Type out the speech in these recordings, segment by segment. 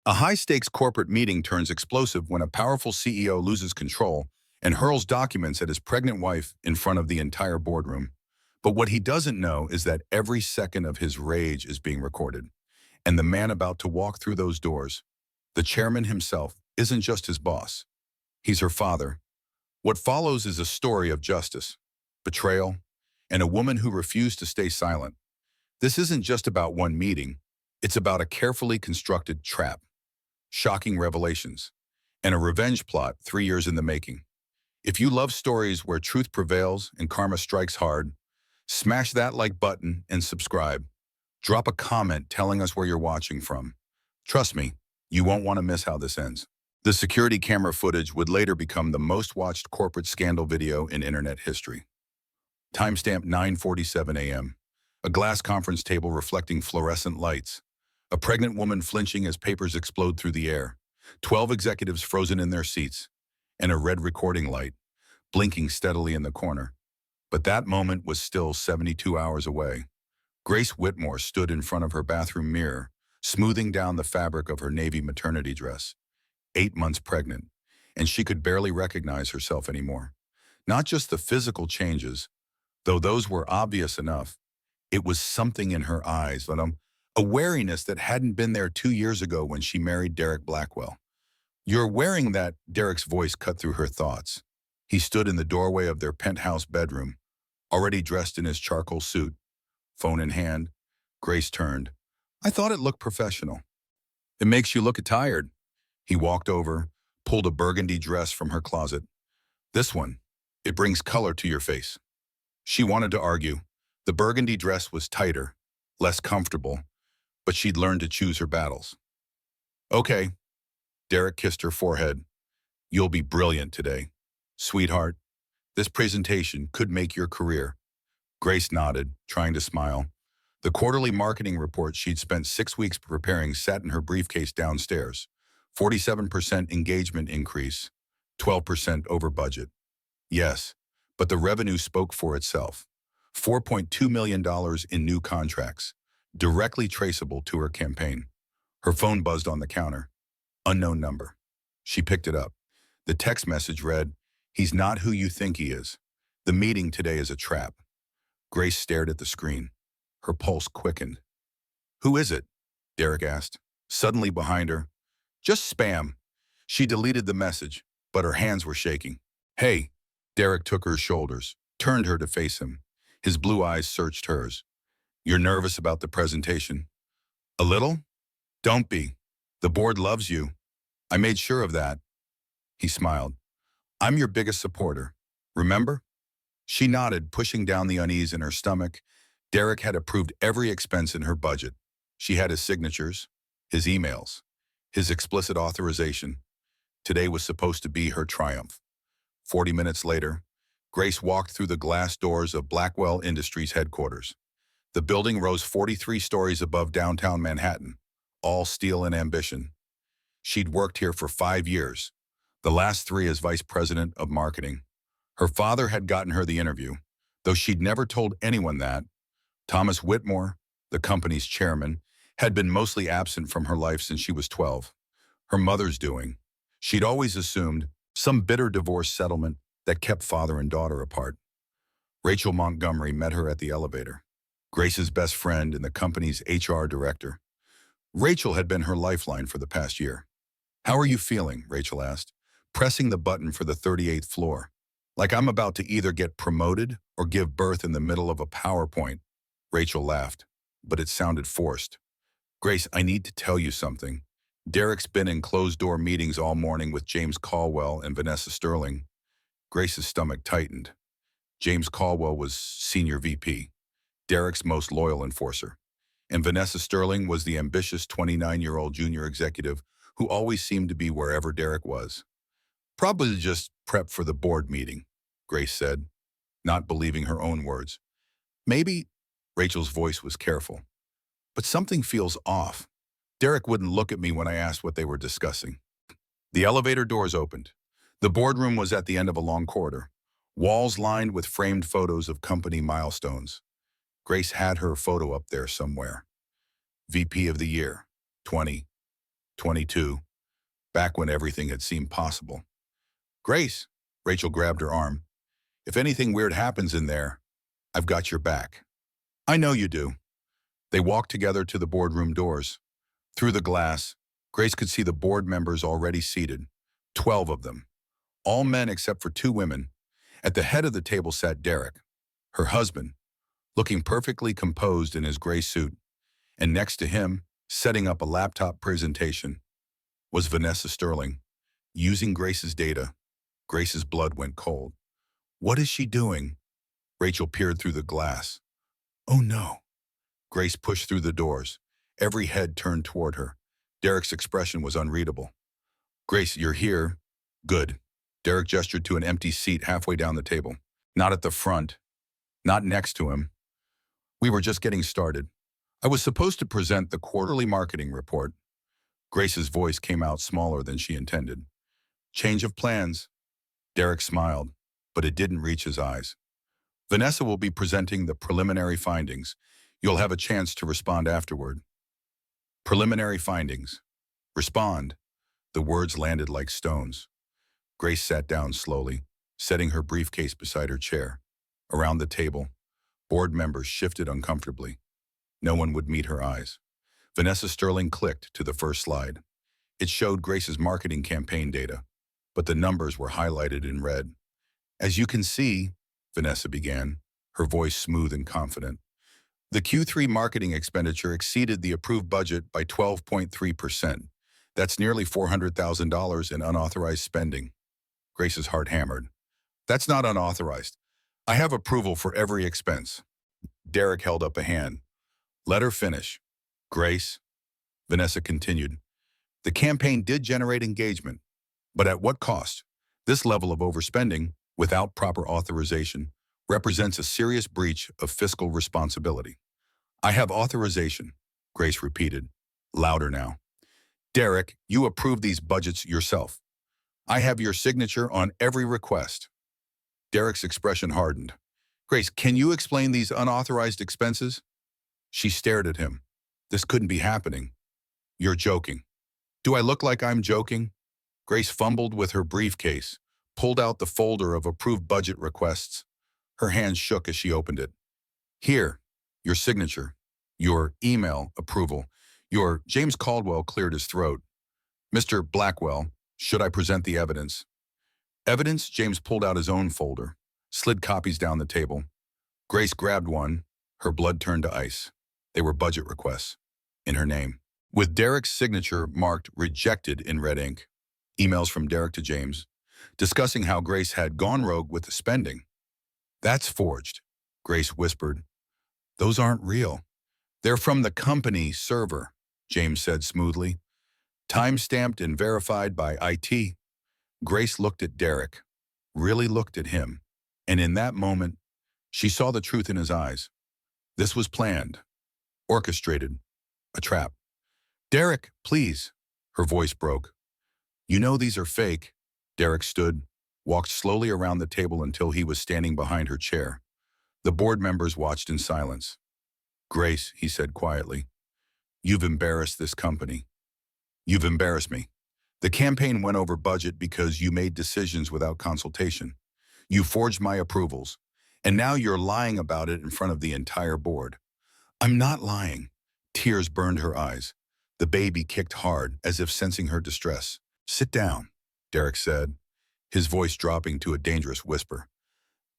A high-stakes corporate meeting turns explosive when a powerful CEO loses control and hurls documents at his pregnant wife in front of the entire boardroom. But what he doesn't know is that every second of his rage is being recorded. And the man about to walk through those doors, the chairman himself, isn't just his boss. He's her father. What follows is a story of justice, betrayal, and a woman who refused to stay silent. This isn't just about one meeting. It's about a carefully constructed trap, shocking revelations, and a revenge plot 3 years in the making. If you love stories where truth prevails and karma strikes hard, smash that like button and subscribe. Drop a comment telling us where you're watching from. Trust me, you won't want to miss how this ends. The security camera footage would later become the most watched corporate scandal video in internet history. Timestamp 9:47 a.m. A glass conference table reflecting fluorescent lights. A pregnant woman flinching as papers explode through the air. 12 executives frozen in their seats. And a red recording light, blinking steadily in the corner. But that moment was still 72 hours away. Grace Whitmore stood in front of her bathroom mirror, smoothing down the fabric of her navy maternity dress. 8 months pregnant, and she could barely recognize herself anymore. Not just the physical changes, though those were obvious enough. It was something in her eyes, a wariness that hadn't been there 2 years ago when she married Derek Blackwell. "You're wearing that," Derek's voice cut through her thoughts. He stood in the doorway of their penthouse bedroom, already dressed in his charcoal suit, phone in hand. Grace turned. "I thought it looked professional." "It makes you look tired." He walked over, pulled a burgundy dress from her closet. "This one, it brings color to your face." She wanted to argue. The burgundy dress was tighter, less comfortable, but she'd learned to choose her battles. "Okay." Derek kissed her forehead. "You'll be brilliant today. Sweetheart, this presentation could make your career." Grace nodded, trying to smile. The quarterly marketing report she'd spent 6 weeks preparing sat in her briefcase downstairs. 47% engagement increase, 12% over budget. Yes, but the revenue spoke for itself. $4.2 million in new contracts, directly traceable to her campaign. Her phone buzzed on the counter. Unknown number. She picked it up. The text message read, "He's not who you think he is. The meeting today is a trap." Grace stared at the screen. Her pulse quickened. "Who is it?" Derek asked. Suddenly behind her, "Just spam." She deleted the message, but her hands were shaking. "Hey." Derek took her shoulders, turned her to face him. His blue eyes searched hers. "You're nervous about the presentation?" "A little?" "Don't be. The board loves you. I made sure of that." He smiled. "I'm your biggest supporter. Remember?" She nodded, pushing down the unease in her stomach. Derek had approved every expense in her budget. She had his signatures, his emails, his explicit authorization. Today was supposed to be her triumph. 40 minutes later, Grace walked through the glass doors of Blackwell Industries headquarters. The building rose 43 stories above downtown Manhattan, all steel and ambition. She'd worked here for 5 years, the last 3 as vice president of marketing. Her father had gotten her the interview, though she'd never told anyone that. Thomas Whitmore, the company's chairman, had been mostly absent from her life since she was 12. Her mother's doing. She'd always assumed some bitter divorce settlement that kept father and daughter apart. Rachel Montgomery met her at the elevator, Grace's best friend and the company's HR director. Rachel had been her lifeline for the past year. "How are you feeling?" Rachel asked, pressing the button for the 38th floor. "Like I'm about to either get promoted or give birth in the middle of a PowerPoint." Rachel laughed, but it sounded forced. "Grace, I need to tell you something. Derek's been in closed-door meetings all morning with James Caldwell and Vanessa Sterling." Grace's stomach tightened. James Caldwell was senior VP, Derek's most loyal enforcer, and Vanessa Sterling was the ambitious 29-year-old junior executive who always seemed to be wherever Derek was. "Probably just prep for the board meeting," Grace said, not believing her own words. "Maybe," Rachel's voice was careful, "but something feels off. Derek wouldn't look at me when I asked what they were discussing." The elevator doors opened. The boardroom was at the end of a long corridor, walls lined with framed photos of company milestones. Grace had her photo up there somewhere. VP of the Year, 20, 22, back when everything had seemed possible. Grace, Rachel grabbed her arm. If anything weird happens in there, I've got your back. I know you do. They walked together to the boardroom doors. Through the glass, Grace could see the board members already seated, 12 of them, all men except for 2 women. At the head of the table sat Derek, her husband, looking perfectly composed in his gray suit, and next to him, setting up a laptop presentation, was Vanessa Sterling. Using Grace's data, Grace's blood went cold. What is she doing? Rachel peered through the glass. Oh no. Grace pushed through the doors. Every head turned toward her. Derek's expression was unreadable. Grace, you're here. Good. Derek gestured to an empty seat halfway down the table. Not at the front. Not next to him. We were just getting started. I was supposed to present the quarterly marketing report. Grace's voice came out smaller than she intended. Change of plans. Derek smiled, but it didn't reach his eyes. Vanessa will be presenting the preliminary findings. You'll have a chance to respond afterward. Preliminary findings. Respond. The words landed like stones. Grace sat down slowly, setting her briefcase beside her chair. Around the table, board members shifted uncomfortably. No one would meet her eyes. Vanessa Sterling clicked to the first slide. It showed Grace's marketing campaign data, but the numbers were highlighted in red. As you can see, Vanessa began, her voice smooth and confident, the Q3 marketing expenditure exceeded the approved budget by 12.3%. That's nearly $400,000 in unauthorized spending. Grace's heart hammered. That's not unauthorized. I have approval for every expense. Derek held up a hand. Let her finish. Grace, Vanessa continued. The campaign did generate engagement, but at what cost? This level of overspending, without proper authorization, represents a serious breach of fiscal responsibility. I have authorization, Grace repeated, louder now. Derek, you approved these budgets yourself. I have your signature on every request. Derek's expression hardened. Grace, can you explain these unauthorized expenses? She stared at him. This couldn't be happening. You're joking. Do I look like I'm joking? Grace fumbled with her briefcase, pulled out the folder of approved budget requests. Her hands shook as she opened it. Here, your signature, your email approval, your James Caldwell cleared his throat. Mr. Blackwell, should I present the evidence? Evidence? James pulled out his own folder, slid copies down the table. Grace grabbed one. Her blood turned to ice. They were budget requests, in her name, with Derek's signature marked rejected in red ink. Emails from Derek to James, discussing how Grace had gone rogue with the spending. That's forged, Grace whispered. Those aren't real. They're from the company server, James said smoothly. Time-stamped and verified by IT. Grace looked at Derek, really looked at him, and in that moment, she saw the truth in his eyes. This was planned, orchestrated, a trap. Derek, please, her voice broke. You know these are fake. Derek stood, walked slowly around the table until he was standing behind her chair. The board members watched in silence. Grace, he said quietly, you've embarrassed this company. You've embarrassed me. The campaign went over budget because you made decisions without consultation. You forged my approvals, and now you're lying about it in front of the entire board. I'm not lying. Tears burned her eyes. The baby kicked hard, as if sensing her distress. Sit down, Derek said, his voice dropping to a dangerous whisper,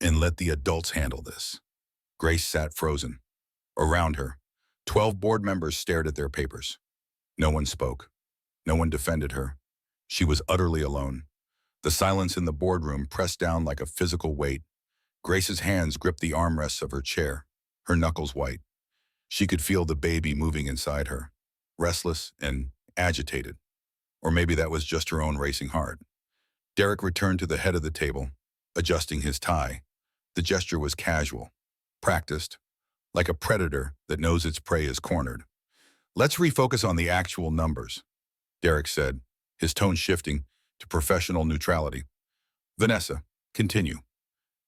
and let the adults handle this. Grace sat frozen. Around her, 12 board members stared at their papers. No one spoke. No one defended her. She was utterly alone. The silence in the boardroom pressed down like a physical weight. Grace's hands gripped the armrests of her chair, her knuckles white. She could feel the baby moving inside her, restless and agitated. Or maybe that was just her own racing heart. Derek returned to the head of the table, adjusting his tie. The gesture was casual, practiced, like a predator that knows its prey is cornered. Let's refocus on the actual numbers, Derek said, his tone shifting to professional neutrality. Vanessa, continue.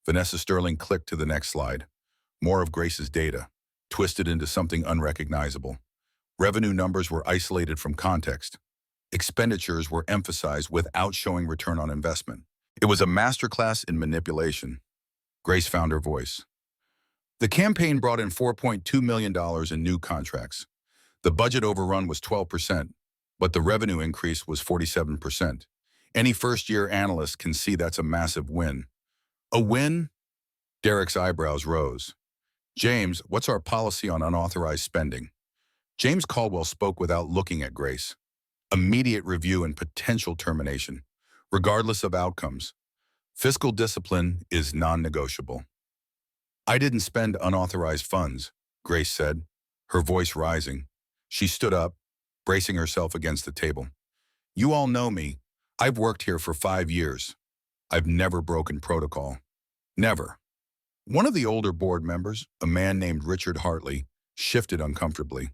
Vanessa Sterling clicked to the next slide. More of Grace's data, twisted into something unrecognizable. Revenue numbers were isolated from context. Expenditures were emphasized without showing return on investment. It was a masterclass in manipulation. Grace found her voice. The campaign brought in $4.2 million in new contracts. The budget overrun was 12%, but the revenue increase was 47%. Any first-year analyst can see that's a massive win. A win? Derek's eyebrows rose. James, what's our policy on unauthorized spending? James Caldwell spoke without looking at Grace. Immediate review and potential termination, regardless of outcomes. Fiscal discipline is non-negotiable. I didn't spend unauthorized funds, Grace said, her voice rising. She stood up, bracing herself against the table. You all know me. I've worked here for 5 years. I've never broken protocol. Never. One of the older board members, a man named Richard Hartley, shifted uncomfortably.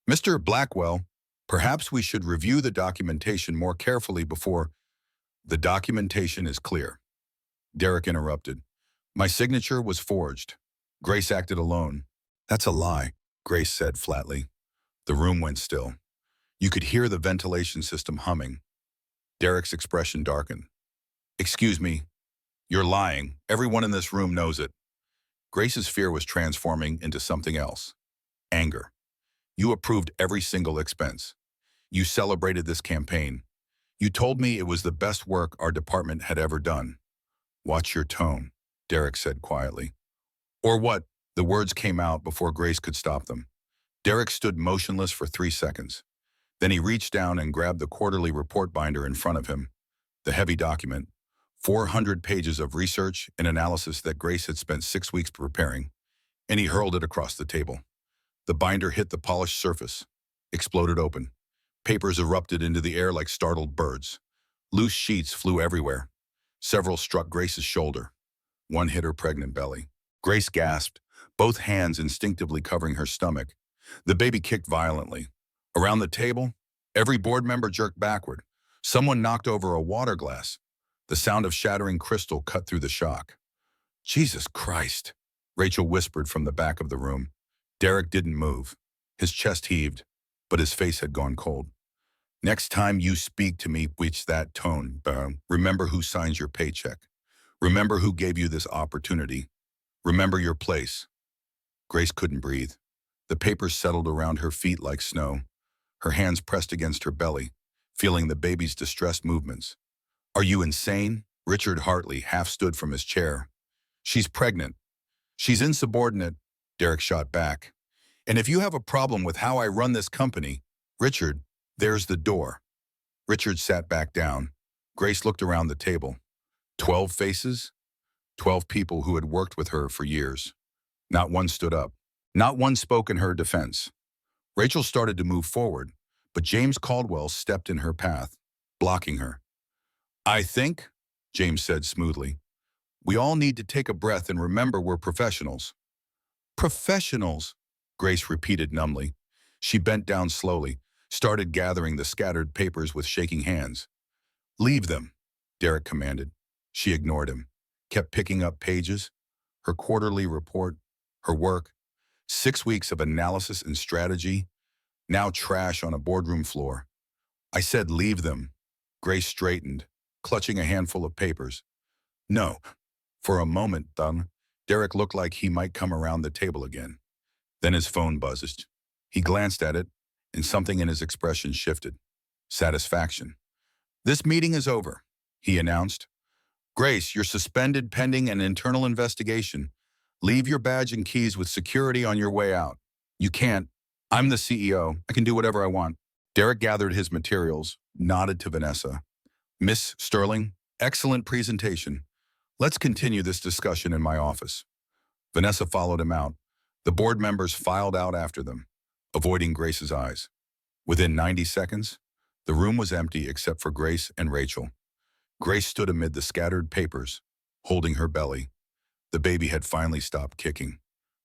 Mr. Blackwell, perhaps we should review the documentation more carefully before. The documentation is clear. Derek interrupted. My signature was forged. Grace acted alone. That's a lie, Grace said flatly. The room went still. You could hear the ventilation system humming. Derek's expression darkened. Excuse me. You're lying. Everyone in this room knows it. Grace's fear was transforming into something else. Anger. You approved every single expense. You celebrated this campaign. You told me it was the best work our department had ever done. Watch your tone, Derek said quietly. Or what? The words came out before Grace could stop them. Derek stood motionless for 3 seconds. Then he reached down and grabbed the quarterly report binder in front of him. The heavy document, 400 pages of research and analysis that Grace had spent 6 weeks preparing, and he hurled it across the table. The binder hit the polished surface, exploded open. Papers erupted into the air like startled birds. Loose sheets flew everywhere. Several struck Grace's shoulder. One hit her pregnant belly. Grace gasped, both hands instinctively covering her stomach. The baby kicked violently. Around the table, every board member jerked backward. Someone knocked over a water glass. The sound of shattering crystal cut through the shock. Jesus Christ, Rachel whispered from the back of the room. Derek didn't move. His chest heaved, but his face had gone cold. Next time you speak to me, with that tone, remember who signs your paycheck. Remember who gave you this opportunity. Remember your place. Grace couldn't breathe. The papers settled around her feet like snow. Her hands pressed against her belly, feeling the baby's distressed movements. Are you insane? Richard Hartley half stood from his chair. She's pregnant. She's insubordinate, Derek shot back. And if you have a problem with how I run this company, Richard, there's the door. Richard sat back down. Grace looked around the table. 12 faces? 12 people who had worked with her for years. Not one stood up. Not one spoke in her defense. Rachel started to move forward, but James Caldwell stepped in her path, blocking her. I think, James said smoothly, we all need to take a breath and remember we're professionals. Professionals, Grace repeated numbly. She bent down slowly, started gathering the scattered papers with shaking hands. Leave them, Derek commanded. She ignored him, kept picking up pages, her quarterly report, her work, 6 weeks of analysis and strategy, now trash on a boardroom floor. I said leave them. Grace straightened, clutching a handful of papers. No. For a moment, Derek looked like he might come around the table again. Then his phone buzzed. He glanced at it, and something in his expression shifted. Satisfaction. This meeting is over, he announced. Grace, you're suspended pending an internal investigation. Leave your badge and keys with security on your way out. You can't. I'm the CEO. I can do whatever I want. Derek gathered his materials, nodded to Vanessa. Miss Sterling, excellent presentation. Let's continue this discussion in my office. Vanessa followed him out. The board members filed out after them, avoiding Grace's eyes. Within 90 seconds, the room was empty except for Grace and Rachel. Grace stood amid the scattered papers, holding her belly. The baby had finally stopped kicking.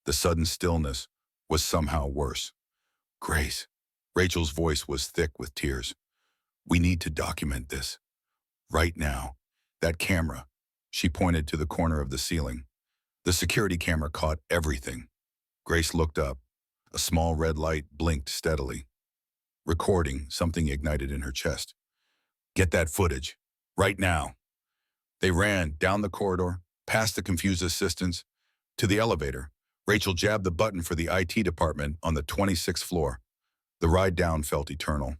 The sudden stillness was somehow worse. Grace, Rachel's voice was thick with tears. We need to document this. Right now. That camera. She pointed to the corner of the ceiling. The security camera caught everything. Grace looked up. A small red light blinked steadily. recording. Something ignited in her chest. Get that footage. Right now. They ran down the corridor, past the confused assistants, to the elevator. Rachel jabbed the button for the IT department on the 26th floor. The ride down felt eternal.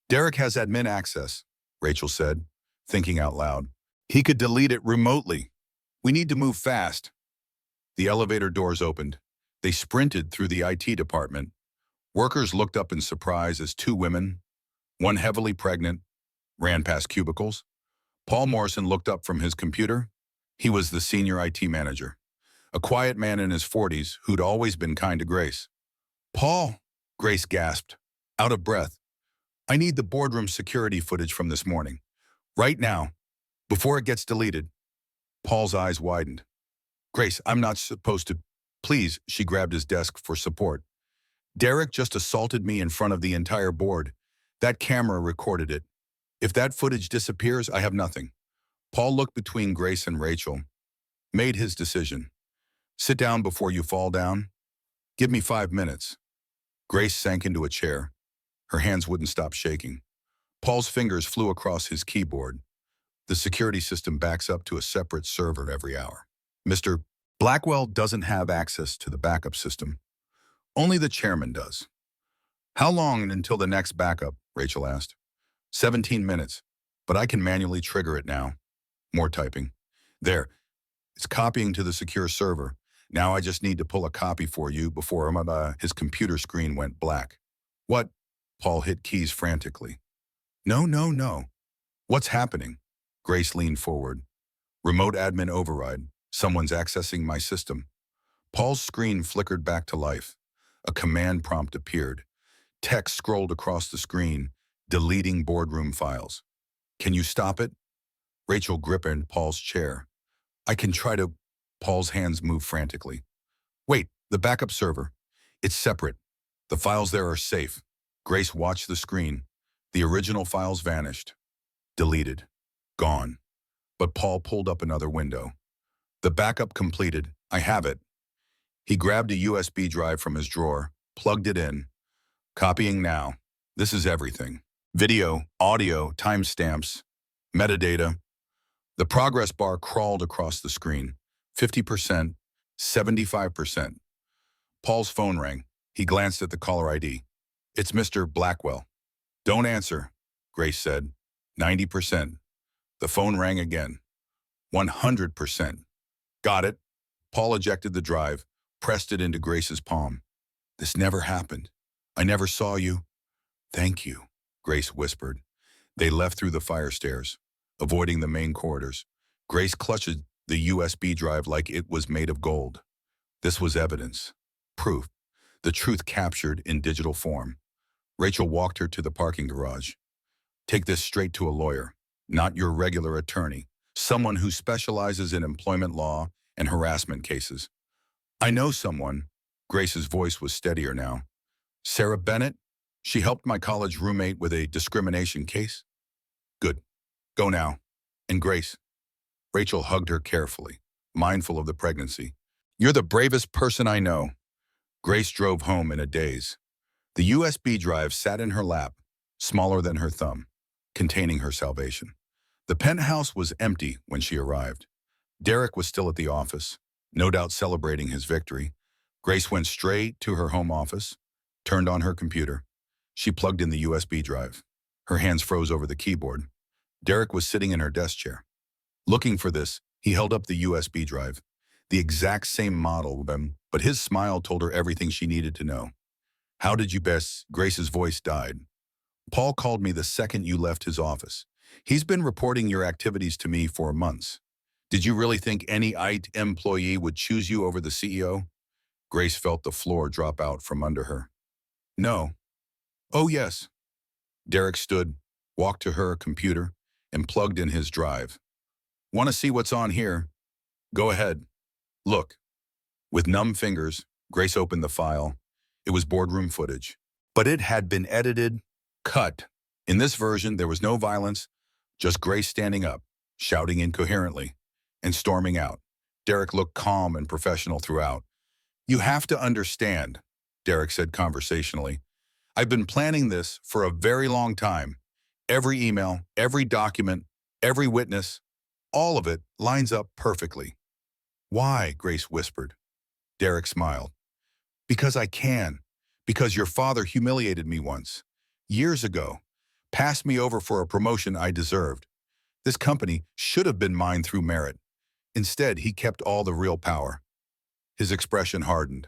Derek has admin access, Rachel said, thinking out loud. He could delete it remotely. We need to move fast. The elevator doors opened. They sprinted through the IT department. Workers looked up in surprise as two women, one heavily pregnant, ran past cubicles. Paul Morrison looked up from his computer. He was the senior IT manager, a quiet man in his 40s who'd always been kind to Grace. Paul, Grace gasped, out of breath. I need the boardroom security footage from this morning. Right now, before it gets deleted. Paul's eyes widened. Grace, I'm not supposed to. Please, she grabbed his desk for support. Derek just assaulted me in front of the entire board. That camera recorded it. If that footage disappears, I have nothing. Paul looked between Grace and Rachel, made his decision. Sit down before you fall down. Give me 5 minutes. Grace sank into a chair. Her hands wouldn't stop shaking. Paul's fingers flew across his keyboard. The security system backs up to a separate server every hour. Mr. Blackwell doesn't have access to the backup system. Only the chairman does. How long until the next backup? Rachel asked. 17 minutes, but I can manually trigger it now. More typing. There. It's copying to the secure server. Now I just need to pull a copy for you before his computer screen went black. What? Paul hit keys frantically. No. What's happening? Grace leaned forward. Remote admin override. Someone's accessing my system. Paul's screen flickered back to life. A command prompt appeared. Text scrolled across the screen, deleting boardroom files. Can you stop it? Rachel gripped Paul's chair. I can try to. Paul's hands moved frantically. Wait, the backup server. It's separate. The files there are safe. Grace watched the screen. The original files vanished. Deleted. Gone. But Paul pulled up another window. The backup completed. I have it. He grabbed a USB drive from his drawer, plugged it in. Copying now. This is everything. Video, audio, timestamps, metadata. The progress bar crawled across the screen. 50%, 75%. Paul's phone rang. He glanced at the caller ID. It's Mr. Blackwell. Don't answer, Grace said. 90%. The phone rang again. 100%. Got it. Paul ejected the drive, pressed it into Grace's palm. This never happened. I never saw you. Thank you, Grace whispered. They left through the fire stairs, avoiding the main corridors. Grace clutched the USB drive like it was made of gold. This was evidence. Proof. The truth captured in digital form. Rachel walked her to the parking garage. Take this straight to a lawyer, not your regular attorney, someone who specializes in employment law and harassment cases. I know someone. Grace's voice was steadier now. Sarah Bennett? She helped my college roommate with a discrimination case. Good. Go now. And Grace. Rachel hugged her carefully, mindful of the pregnancy. You're the bravest person I know. Grace drove home in a daze. The USB drive sat in her lap, smaller than her thumb, containing her salvation. The penthouse was empty when she arrived. Derek was still at the office, no doubt celebrating his victory. Grace went straight to her home office, turned on her computer. She plugged in the USB drive. Her hands froze over the keyboard. Derek was sitting in her desk chair. Looking for this, he held up the USB drive, the exact same model, but his smile told her everything she needed to know. How did you best? Grace's voice died. Paul called me the second you left his office. He's been reporting your activities to me for months. Did you really think any IT employee would choose you over the CEO? Grace felt the floor drop out from under her. No. Oh, yes. Derek stood, walked to her computer, and plugged in his drive. Want to see what's on here? Go ahead. Look. With numb fingers, Grace opened the file. It was boardroom footage. But it had been edited, cut. In this version, there was no violence, just Grace standing up, shouting incoherently, and storming out. Derek looked calm and professional throughout. You have to understand, Derek said conversationally. I've been planning this for a very long time. Every email, every document, every witness, all of it lines up perfectly. Why? Grace whispered. Derek smiled. Because I can. Because your father humiliated me once. Years ago. Passed me over for a promotion I deserved. This company should have been mine through merit. Instead, he kept all the real power. His expression hardened.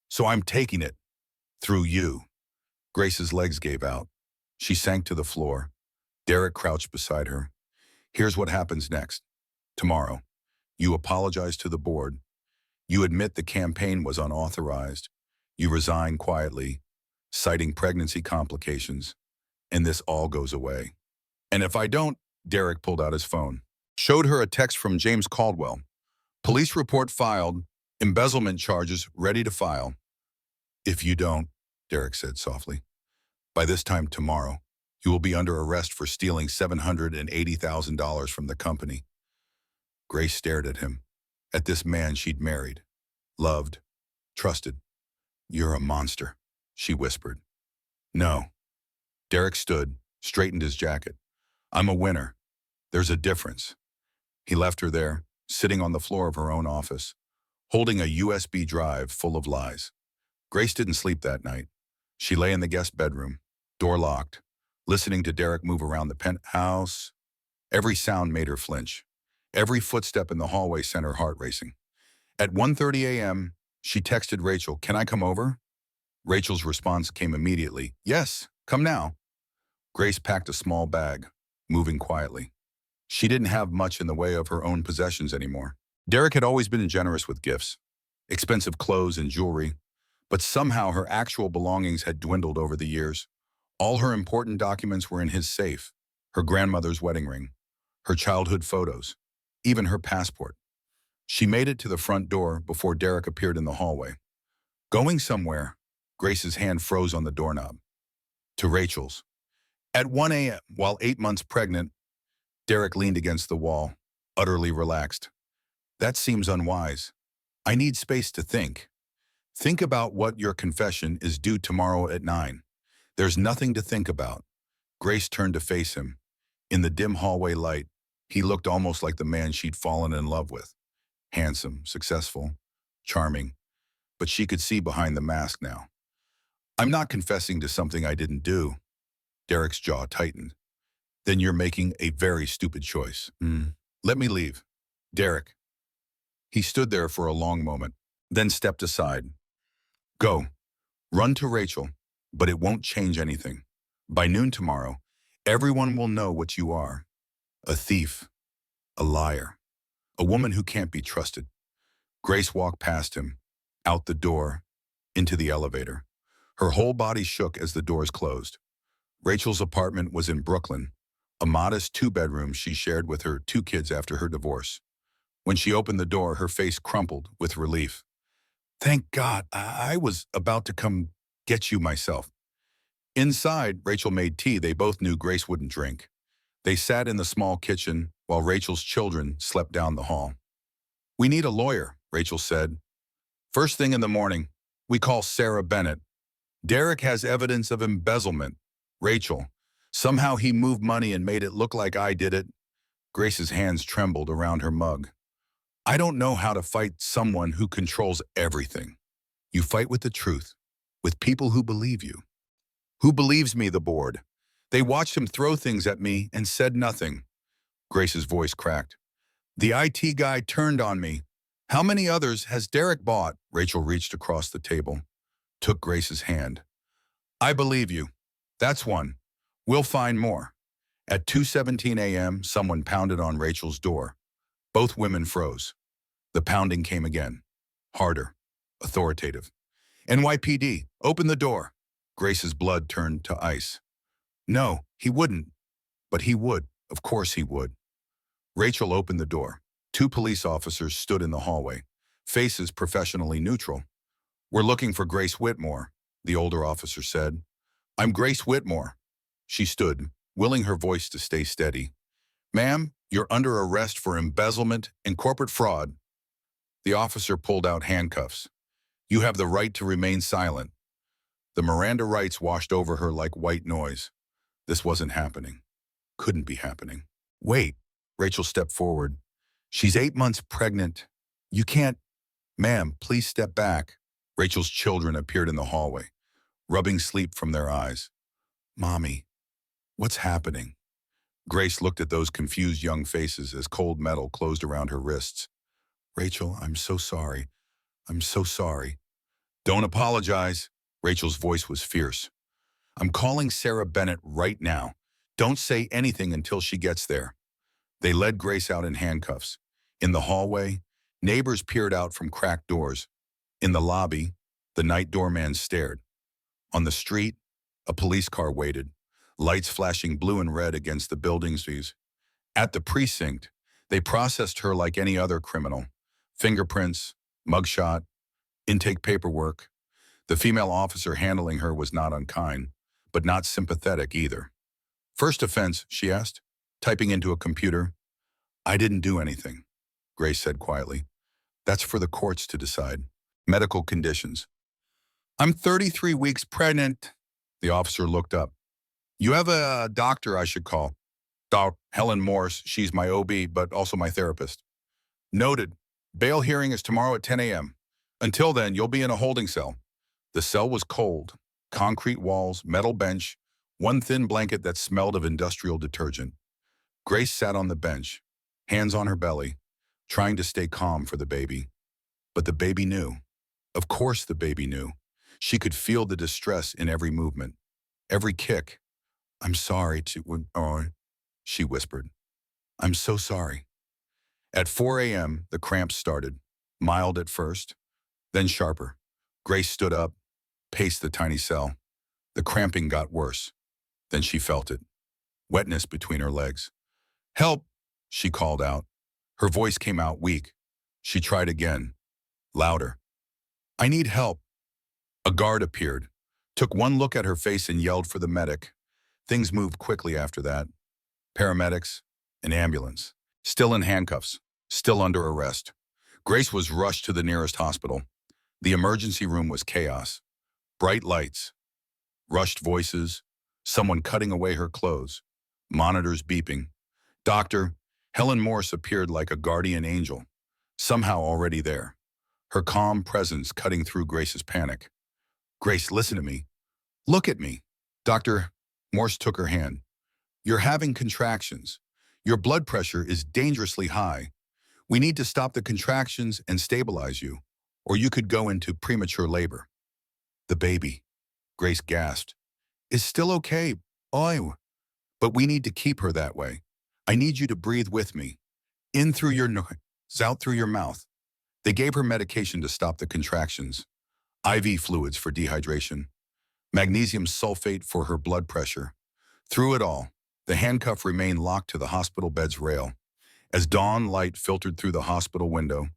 So I'm taking it. Through you. Grace's legs gave out. She sank to the floor. Derek crouched beside her. Here's what happens next. Tomorrow, you apologize to the board. You admit the campaign was unauthorized. You resign quietly, citing pregnancy complications, and this all goes away. And if I don't, Derek pulled out his phone, showed her a text from James Caldwell. Police report filed, embezzlement charges ready to file. If you don't, Derek said softly, by this time tomorrow, you will be under arrest for stealing $780,000 from the company. Grace stared at him, at this man she'd married, loved, trusted. You're a monster, she whispered. No. Derek stood, straightened his jacket. I'm a winner. There's a difference. He left her there, sitting on the floor of her own office, holding a USB drive full of lies. Grace didn't sleep that night. She lay in the guest bedroom, door locked, listening to Derek move around the penthouse. Every sound made her flinch. Every footstep in the hallway sent her heart racing. At 1:30 a.m., she texted Rachel, "Can I come over?" Rachel's response came immediately, "Yes, come now." Grace packed a small bag, moving quietly. She didn't have much in the way of her own possessions anymore. Derek had always been generous with gifts, expensive clothes and jewelry, but somehow her actual belongings had dwindled over the years. All her important documents were in his safe, her grandmother's wedding ring, her childhood photos, even her passport. She made it to the front door before Derek appeared in the hallway. Going somewhere, Grace's hand froze on the doorknob. To Rachel's. At 1 a.m., while 8 months pregnant, Derek leaned against the wall, utterly relaxed. That seems unwise. I need space to think. Think about what your confession is due tomorrow at 9. There's nothing to think about. Grace turned to face him. In the dim hallway light, he looked almost like the man she'd fallen in love with. Handsome, successful, charming, but she could see behind the mask now. I'm not confessing to something I didn't do. Derek's jaw tightened. Then you're making a very stupid choice. Let me leave. Derek. He stood there for a long moment, then stepped aside. Go. Run to Rachel, but it won't change anything. By noon tomorrow, everyone will know what you are. A thief. A liar. A woman who can't be trusted. Grace walked past him, out the door, into the elevator. Her whole body shook as the doors closed. Rachel's apartment was in Brooklyn, a modest 2-bedroom she shared with her 2 kids after her divorce. When she opened the door, her face crumpled with relief. Thank God, I was about to come get you myself. Inside, Rachel made tea they both knew Grace wouldn't drink. They sat in the small kitchen while Rachel's children slept down the hall. We need a lawyer, Rachel said. First thing in the morning, we call Sarah Bennett. Derek has evidence of embezzlement. Rachel, somehow he moved money and made it look like I did it. Grace's hands trembled around her mug. I don't know how to fight someone who controls everything. You fight with the truth, with people who believe you. Who believes me, the board? They watched him throw things at me and said nothing. Grace's voice cracked. The IT guy turned on me. How many others has Derek bought? Rachel reached across the table, took Grace's hand. I believe you. That's one. We'll find more. At 2:17 a.m., someone pounded on Rachel's door. Both women froze. The pounding came again. Harder. Authoritative. NYPD, open the door. Grace's blood turned to ice. No, he wouldn't. But he would. Of course he would. Rachel opened the door. 2 police officers stood in the hallway, faces professionally neutral. We're looking for Grace Whitmore, the older officer said. I'm Grace Whitmore. She stood, willing her voice to stay steady. Ma'am, you're under arrest for embezzlement and corporate fraud. The officer pulled out handcuffs. You have the right to remain silent. The Miranda rights washed over her like white noise. This wasn't happening. Couldn't be happening. Wait, Rachel stepped forward. She's 8 months pregnant. You can't, ma'am, please step back. Rachel's children appeared in the hallway, rubbing sleep from their eyes. Mommy, what's happening? Grace looked at those confused young faces as cold metal closed around her wrists. Rachel, I'm so sorry. I'm so sorry. Don't apologize. Rachel's voice was fierce. I'm calling Sarah Bennett right now. Don't say anything until she gets there. They led Grace out in handcuffs. In the hallway, neighbors peered out from cracked doors. In the lobby, the night doorman stared. On the street, a police car waited, lights flashing blue and red against the building's views. At the precinct, they processed her like any other criminal. Fingerprints, mugshot, intake paperwork. The female officer handling her was not unkind, but not sympathetic either. First offense, she asked, typing into a computer. I didn't do anything, Grace said quietly. That's for the courts to decide. Medical conditions. I'm 33 weeks pregnant. The officer looked up. You have a doctor I should call. Dr. Helen Morse, she's my OB, but also my therapist. Noted. Bail hearing is tomorrow at 10 a.m. Until then, you'll be in a holding cell. The cell was cold. Concrete walls, metal bench, one thin blanket that smelled of industrial detergent. Grace sat on the bench, hands on her belly, trying to stay calm for the baby. But the baby knew. Of course the baby knew. She could feel the distress in every movement, every kick. I'm sorry she whispered. I'm so sorry. At 4 a.m., the cramps started, mild at first, then sharper. Grace stood up, paced the tiny cell. The cramping got worse. Then she felt it, wetness between her legs. Help, she called out. Her voice came out weak. She tried again, louder. I need help. A guard appeared, took one look at her face and yelled for the medic. Things moved quickly after that. Paramedics, an ambulance, still in handcuffs, still under arrest. Grace was rushed to the nearest hospital. The emergency room was chaos. Bright lights, rushed voices, someone cutting away her clothes, monitors beeping. Doctor, Helen Morse appeared like a guardian angel, somehow already there. Her calm presence cutting through Grace's panic. Grace, listen to me. Look at me. Dr. Morse took her hand. You're having contractions. Your blood pressure is dangerously high. We need to stop the contractions and stabilize you, or you could go into premature labor. The baby, Grace gasped, is still okay. Oh, but we need to keep her that way. I need you to breathe with me. In through your nose, out through your mouth. They gave her medication to stop the contractions. IV fluids for dehydration. Magnesium sulfate for her blood pressure. Through it all, the handcuff remained locked to the hospital bed's rail. As dawn light filtered through the hospital window,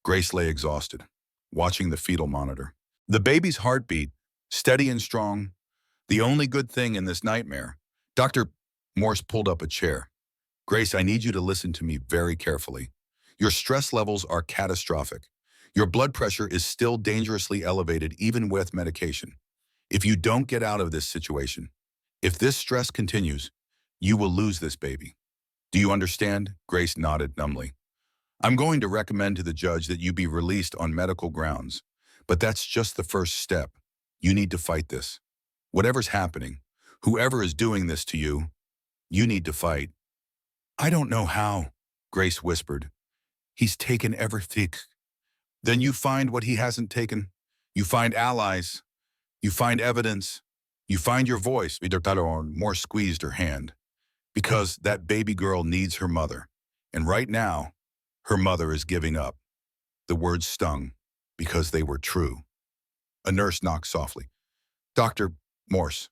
Grace lay exhausted, watching the fetal monitor. The baby's heartbeat, steady and strong. The only good thing in this nightmare. Dr. Morse pulled up a chair. Grace, I need you to listen to me very carefully. Your stress levels are catastrophic. Your blood pressure is still dangerously elevated even with medication. If you don't get out of this situation, if this stress continues, you will lose this baby. Do you understand? Grace nodded numbly. I'm going to recommend to the judge that you be released on medical grounds, but that's just the first step. You need to fight this. Whatever's happening, whoever is doing this to you, you need to fight. I don't know how, Grace whispered. He's taken everything. Then you find what he hasn't taken. You find allies. You find evidence. You find your voice. Morse squeezed her hand. Because that baby girl needs her mother. And right now, her mother is giving up. The words stung because they were true. A nurse knocked softly. Dr. Morse,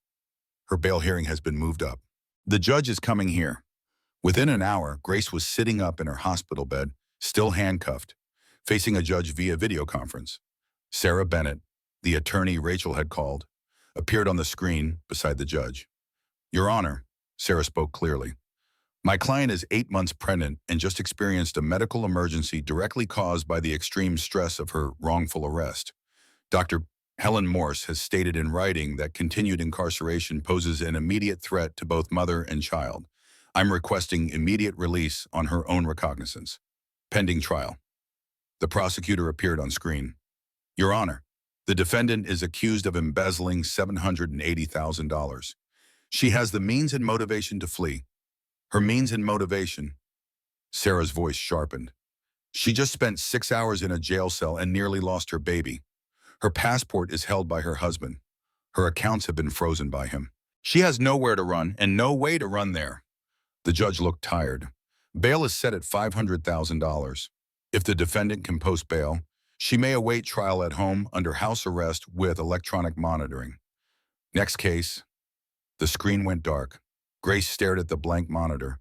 her bail hearing has been moved up. The judge is coming here. Within an hour, Grace was sitting up in her hospital bed, still handcuffed, facing a judge via video conference. Sarah Bennett, the attorney Rachel had called, appeared on the screen beside the judge. Your Honor, Sarah spoke clearly. My client is 8 months pregnant and just experienced a medical emergency directly caused by the extreme stress of her wrongful arrest. Dr. Helen Morse has stated in writing that continued incarceration poses an immediate threat to both mother and child. I'm requesting immediate release on her own recognizance. Pending trial. The prosecutor appeared on screen. Your Honor, the defendant is accused of embezzling $780,000. She has the means and motivation to flee. Her means and motivation. Sarah's voice sharpened. She just spent 6 hours in a jail cell and nearly lost her baby. Her passport is held by her husband. Her accounts have been frozen by him. She has nowhere to run and no way to run there. The judge looked tired. Bail is set at $500,000. If the defendant can post bail, she may await trial at home under house arrest with electronic monitoring. Next case. The screen went dark. Grace stared at the blank monitor.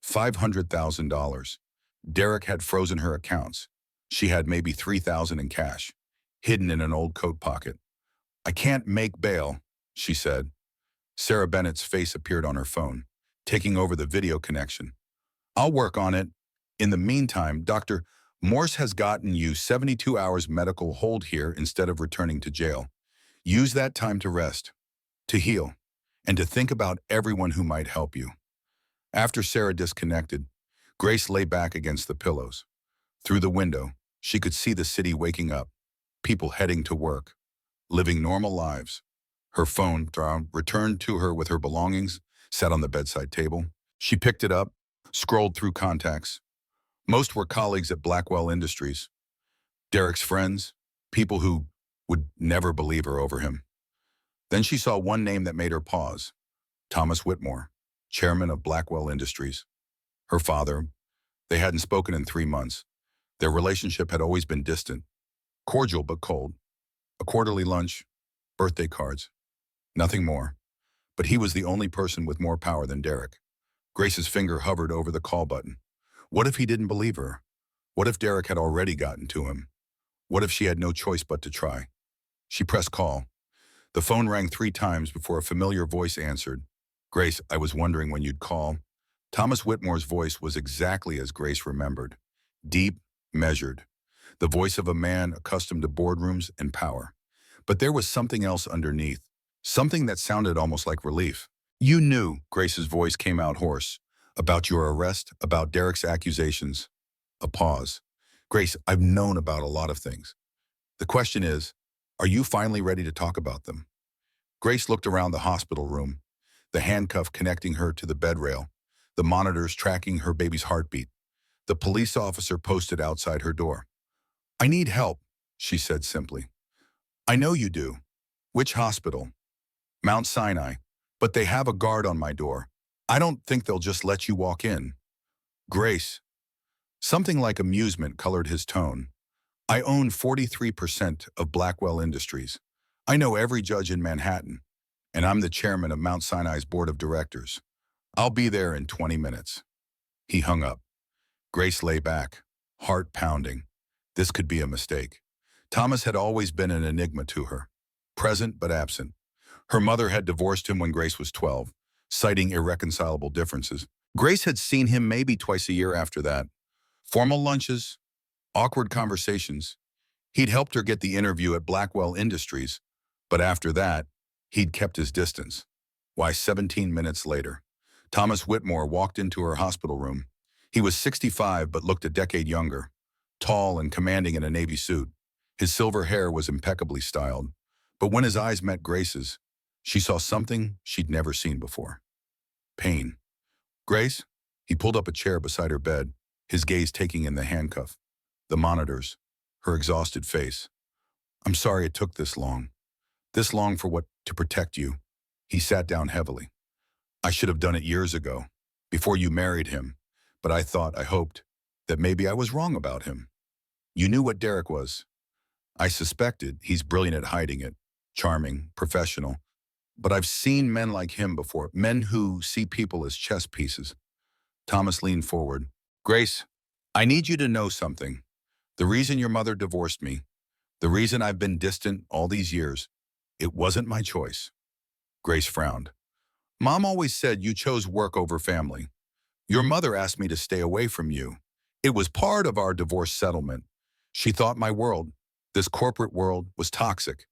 $500,000. Derek had frozen her accounts. She had maybe $3,000 in cash, hidden in an old coat pocket. I can't make bail, she said. Sarah Bennett's face appeared on her phone, taking over the video connection. I'll work on it. In the meantime, Dr. Morse has gotten you 72 hours medical hold here instead of returning to jail. Use that time to rest, to heal, and to think about everyone who might help you. After Sarah disconnected, Grace lay back against the pillows. Through the window, she could see the city waking up, people heading to work, living normal lives. Her phone returned to her with her belongings, sat on the bedside table. She picked it up, scrolled through contacts. Most were colleagues at Blackwell Industries. Derek's friends, people who would never believe her over him. Then she saw one name that made her pause. Thomas Whitmore, chairman of Blackwell Industries. Her father, they hadn't spoken in 3 months. Their relationship had always been distant, cordial but cold. A quarterly lunch, birthday cards, nothing more. But he was the only person with more power than Derek. Grace's finger hovered over the call button. What if he didn't believe her? What if Derek had already gotten to him? What if she had no choice but to try? She pressed call. The phone rang 3 times before a familiar voice answered. Grace, I was wondering when you'd call. Thomas Whitmore's voice was exactly as Grace remembered. Deep, measured. The voice of a man accustomed to boardrooms and power. But there was something else underneath. Something that sounded almost like relief. You knew, Grace's voice came out hoarse. About your arrest, about Derek's accusations. A pause. Grace, I've known about a lot of things. The question is, are you finally ready to talk about them? Grace looked around the hospital room, the handcuff connecting her to the bed rail, the monitors tracking her baby's heartbeat. The police officer posted outside her door. I need help, she said simply. I know you do. Which hospital? Mount Sinai. But they have a guard on my door. I don't think they'll just let you walk in. Grace. Something like amusement colored his tone. I own 43% of Blackwell Industries. I know every judge in Manhattan, and I'm the chairman of Mount Sinai's board of directors. I'll be there in 20 minutes. He hung up. Grace lay back, heart pounding. This could be a mistake. Thomas had always been an enigma to her, present but absent. Her mother had divorced him when Grace was 12, citing irreconcilable differences. Grace had seen him maybe twice a year after that. Formal lunches, awkward conversations. He'd helped her get the interview at Blackwell Industries, but after that, he'd kept his distance. Why, 17 minutes later, Thomas Whitmore walked into her hospital room. He was 65 but looked a decade younger, tall and commanding in a navy suit. His silver hair was impeccably styled, but when his eyes met Grace's, she saw something she'd never seen before. Pain. Grace? He pulled up a chair beside her bed, his gaze taking in the handcuff, the monitors, her exhausted face. I'm sorry it took this long. This long for what? To protect you. He sat down heavily. I should have done it years ago, before you married him, but I hoped, that maybe I was wrong about him. You knew what Derek was. I suspected he's brilliant at hiding it, charming, professional. But I've seen men like him before, men who see people as chess pieces. Thomas leaned forward. Grace, I need you to know something. The reason your mother divorced me, the reason I've been distant all these years, it wasn't my choice. Grace frowned. Mom always said you chose work over family. Your mother asked me to stay away from you. It was part of our divorce settlement. She thought my world, this corporate world, was toxic.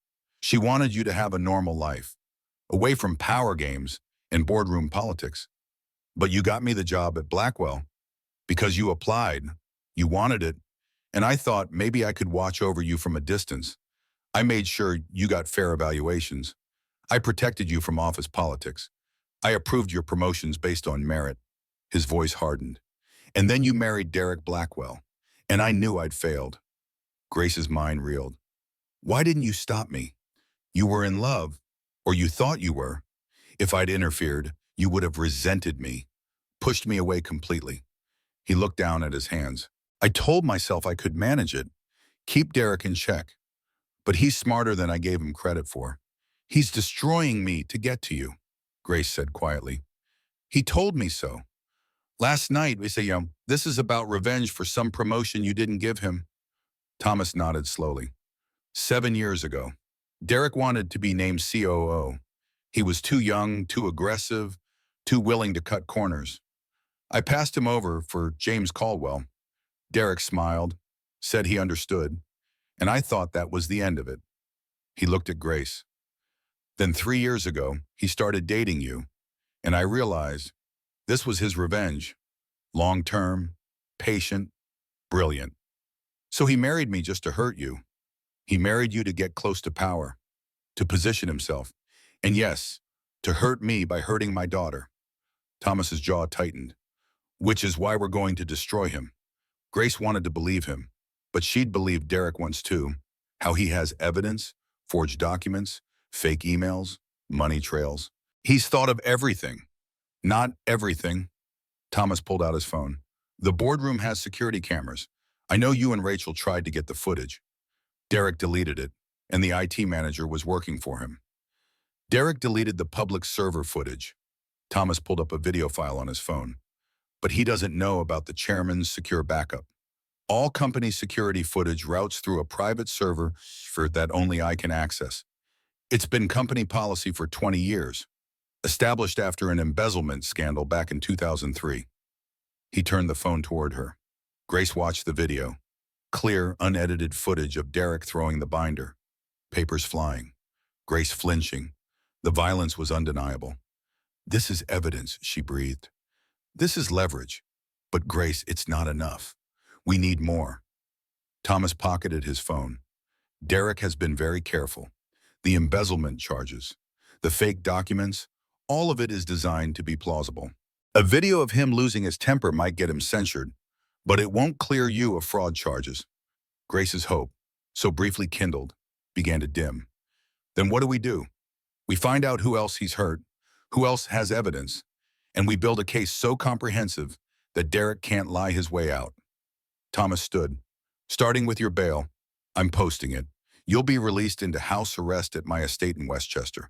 She wanted you to have a normal life, away from power games and boardroom politics. But you got me the job at Blackwell because you applied, you wanted it, and I thought maybe I could watch over you from a distance. I made sure you got fair evaluations. I protected you from office politics. I approved your promotions based on merit. His voice hardened. And then you married Derek Blackwell, and I knew I'd failed. Grace's mind reeled. Why didn't you stop me? You were in love, or you thought you were. If I'd interfered, you would have resented me, pushed me away completely. He looked down at his hands. I told myself I could manage it, keep Derek in check. But he's smarter than I gave him credit for. He's destroying me to get to you, Grace said quietly. He told me so. Last night, we say, this is about revenge for some promotion you didn't give him. Thomas nodded slowly. 7 years ago, Derek wanted to be named COO. He was too young, too aggressive, too willing to cut corners. I passed him over for James Caldwell. Derek smiled, said he understood, and I thought that was the end of it. He looked at Grace. Then 3 years ago, he started dating you, and I realized this was his revenge. Long-term, patient, brilliant. So he married me just to hurt you. He married you to get close to power, to position himself, and yes, to hurt me by hurting my daughter. Thomas's jaw tightened. Which is why we're going to destroy him. Grace wanted to believe him, but she'd believed Derek once too. How he has evidence, forged documents, fake emails, money trails. He's thought of everything. Not everything. Thomas pulled out his phone. The boardroom has security cameras. I know you and Rachel tried to get the footage. Derek deleted it, and the IT manager was working for him. Derek deleted the public server footage. Thomas pulled up a video file on his phone. But he doesn't know about the chairman's secure backup. All company security footage routes through a private server that only I can access. It's been company policy for 20 years, established after an embezzlement scandal back in 2003. He turned the phone toward her. Grace watched the video. Clear, unedited footage of Derek throwing the binder. Papers flying. Grace flinching. The violence was undeniable. This is evidence, she breathed. This is leverage. But Grace, it's not enough. We need more. Thomas pocketed his phone. Derek has been very careful. The embezzlement charges, the fake documents, all of it is designed to be plausible. A video of him losing his temper might get him censured, but it won't clear you of fraud charges. Grace's hope, so briefly kindled, began to dim. Then what do? We find out who else he's hurt, who else has evidence, and we build a case so comprehensive that Derek can't lie his way out. Thomas stood. Starting with your bail, I'm posting it. You'll be released into house arrest at my estate in Westchester.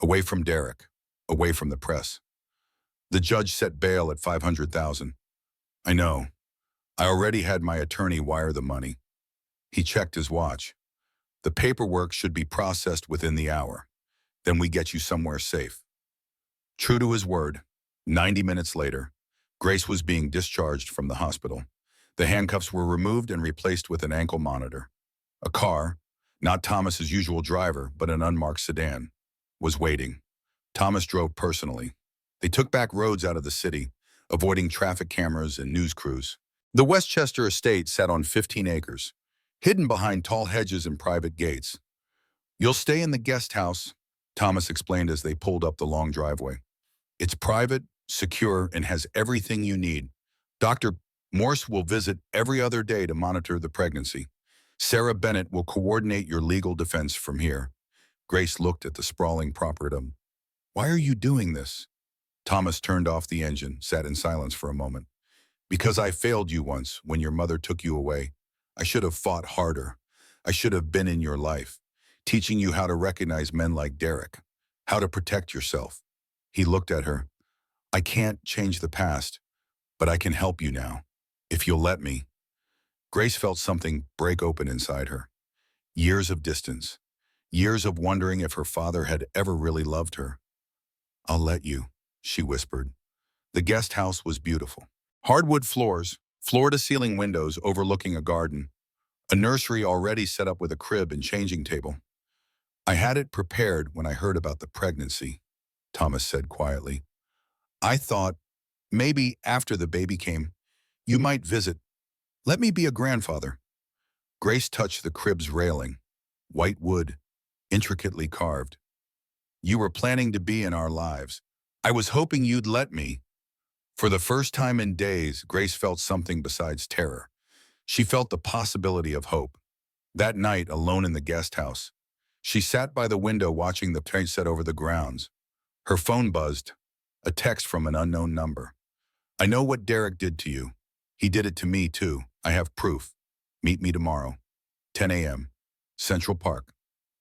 Away from Derek, away from the press. The judge set bail at $500,000. I know. I already had my attorney wire the money. He checked his watch. The paperwork should be processed within the hour. Then we get you somewhere safe. True to his word, 90 minutes later, Grace was being discharged from the hospital. The handcuffs were removed and replaced with an ankle monitor. A car, not Thomas's usual driver, but an unmarked sedan, was waiting. Thomas drove personally. They took back roads out of the city, avoiding traffic cameras and news crews. The Westchester estate sat on 15 acres, hidden behind tall hedges and private gates. You'll stay in the guest house, Thomas explained as they pulled up the long driveway. It's private, secure, and has everything you need. Dr. Morse will visit every other day to monitor the pregnancy. Sarah Bennett will coordinate your legal defense from here. Grace looked at the sprawling property. Why are you doing this? Thomas turned off the engine, sat in silence for a moment. Because I failed you once when your mother took you away. I should have fought harder. I should have been in your life, teaching you how to recognize men like Derek, how to protect yourself. He looked at her. I can't change the past, but I can help you now, if you'll let me. Grace felt something break open inside her. Years of distance, years of wondering if her father had ever really loved her. I'll let you, she whispered. The guest house was beautiful. Hardwood floors, floor-to-ceiling windows overlooking a garden, a nursery already set up with a crib and changing table. I had it prepared when I heard about the pregnancy, Thomas said quietly. I thought, maybe after the baby came, you might visit. Let me be a grandfather. Grace touched the crib's railing, white wood, intricately carved. You were planning to be in our lives. I was hoping you'd let me. For the first time in days, Grace felt something besides terror. She felt the possibility of hope. That night, alone in the guest house, she sat by the window watching the train set over the grounds. Her phone buzzed, a text from an unknown number. I know what Derek did to you. He did it to me, too. I have proof. Meet me tomorrow. 10 a.m. Central Park.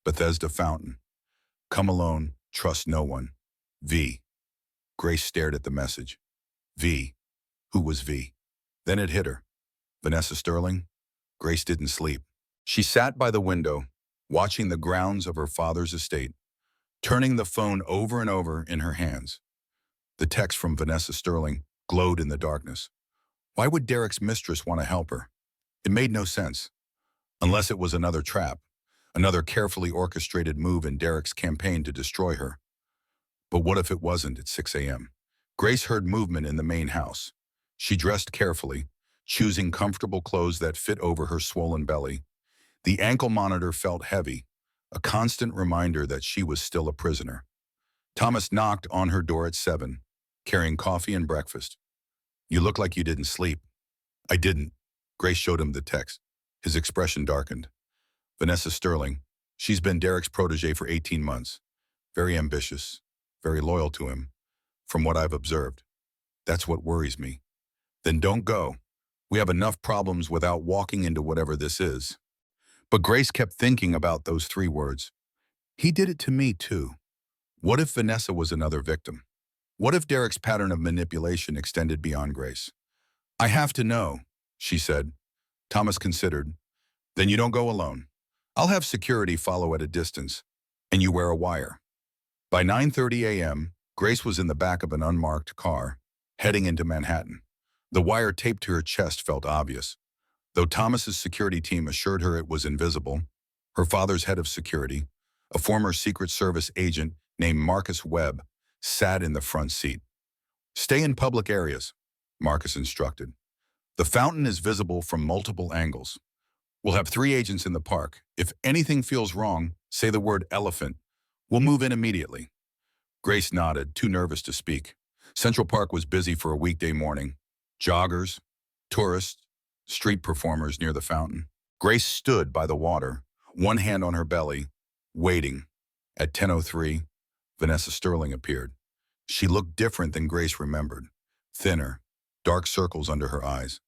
Bethesda Fountain. Come alone. Trust no one. V. Grace stared at the message. V. Who was V? Then it hit her. Vanessa Sterling? Grace didn't sleep. She sat by the window, watching the grounds of her father's estate, turning the phone over and over in her hands. The text from Vanessa Sterling glowed in the darkness. Why would Derek's mistress want to help her? It made no sense. Unless it was another trap, another carefully orchestrated move in Derek's campaign to destroy her. But what if it wasn't at 6 a.m.? Grace heard movement in the main house. She dressed carefully, choosing comfortable clothes that fit over her swollen belly. The ankle monitor felt heavy, a constant reminder that she was still a prisoner. Thomas knocked on her door at 7, carrying coffee and breakfast. You look like you didn't sleep. I didn't. Grace showed him the text. His expression darkened. Vanessa Sterling. She's been Derek's protege for 18 months. Very ambitious, very loyal to him, from what I've observed. That's what worries me. Then don't go. We have enough problems without walking into whatever this is. But Grace kept thinking about those 3 words. He did it to me, too. What if Vanessa was another victim? What if Derek's pattern of manipulation extended beyond Grace? I have to know, she said. Thomas considered. Then you don't go alone. I'll have security follow at a distance, and you wear a wire. By 9:30 a.m., Grace was in the back of an unmarked car, heading into Manhattan. The wire taped to her chest felt obvious. Though Thomas's security team assured her it was invisible, her father's head of security, a former Secret Service agent named Marcus Webb, sat in the front seat. Stay in public areas, Marcus instructed. The fountain is visible from multiple angles. We'll have 3 agents in the park. If anything feels wrong, say the word elephant. We'll move in immediately. Grace nodded, too nervous to speak. Central Park was busy for a weekday morning. Joggers, tourists, street performers near the fountain. Grace stood by the water, one hand on her belly, waiting. At 10:03, Vanessa Sterling appeared. She looked different than Grace remembered. Thinner, dark circles under her eyes.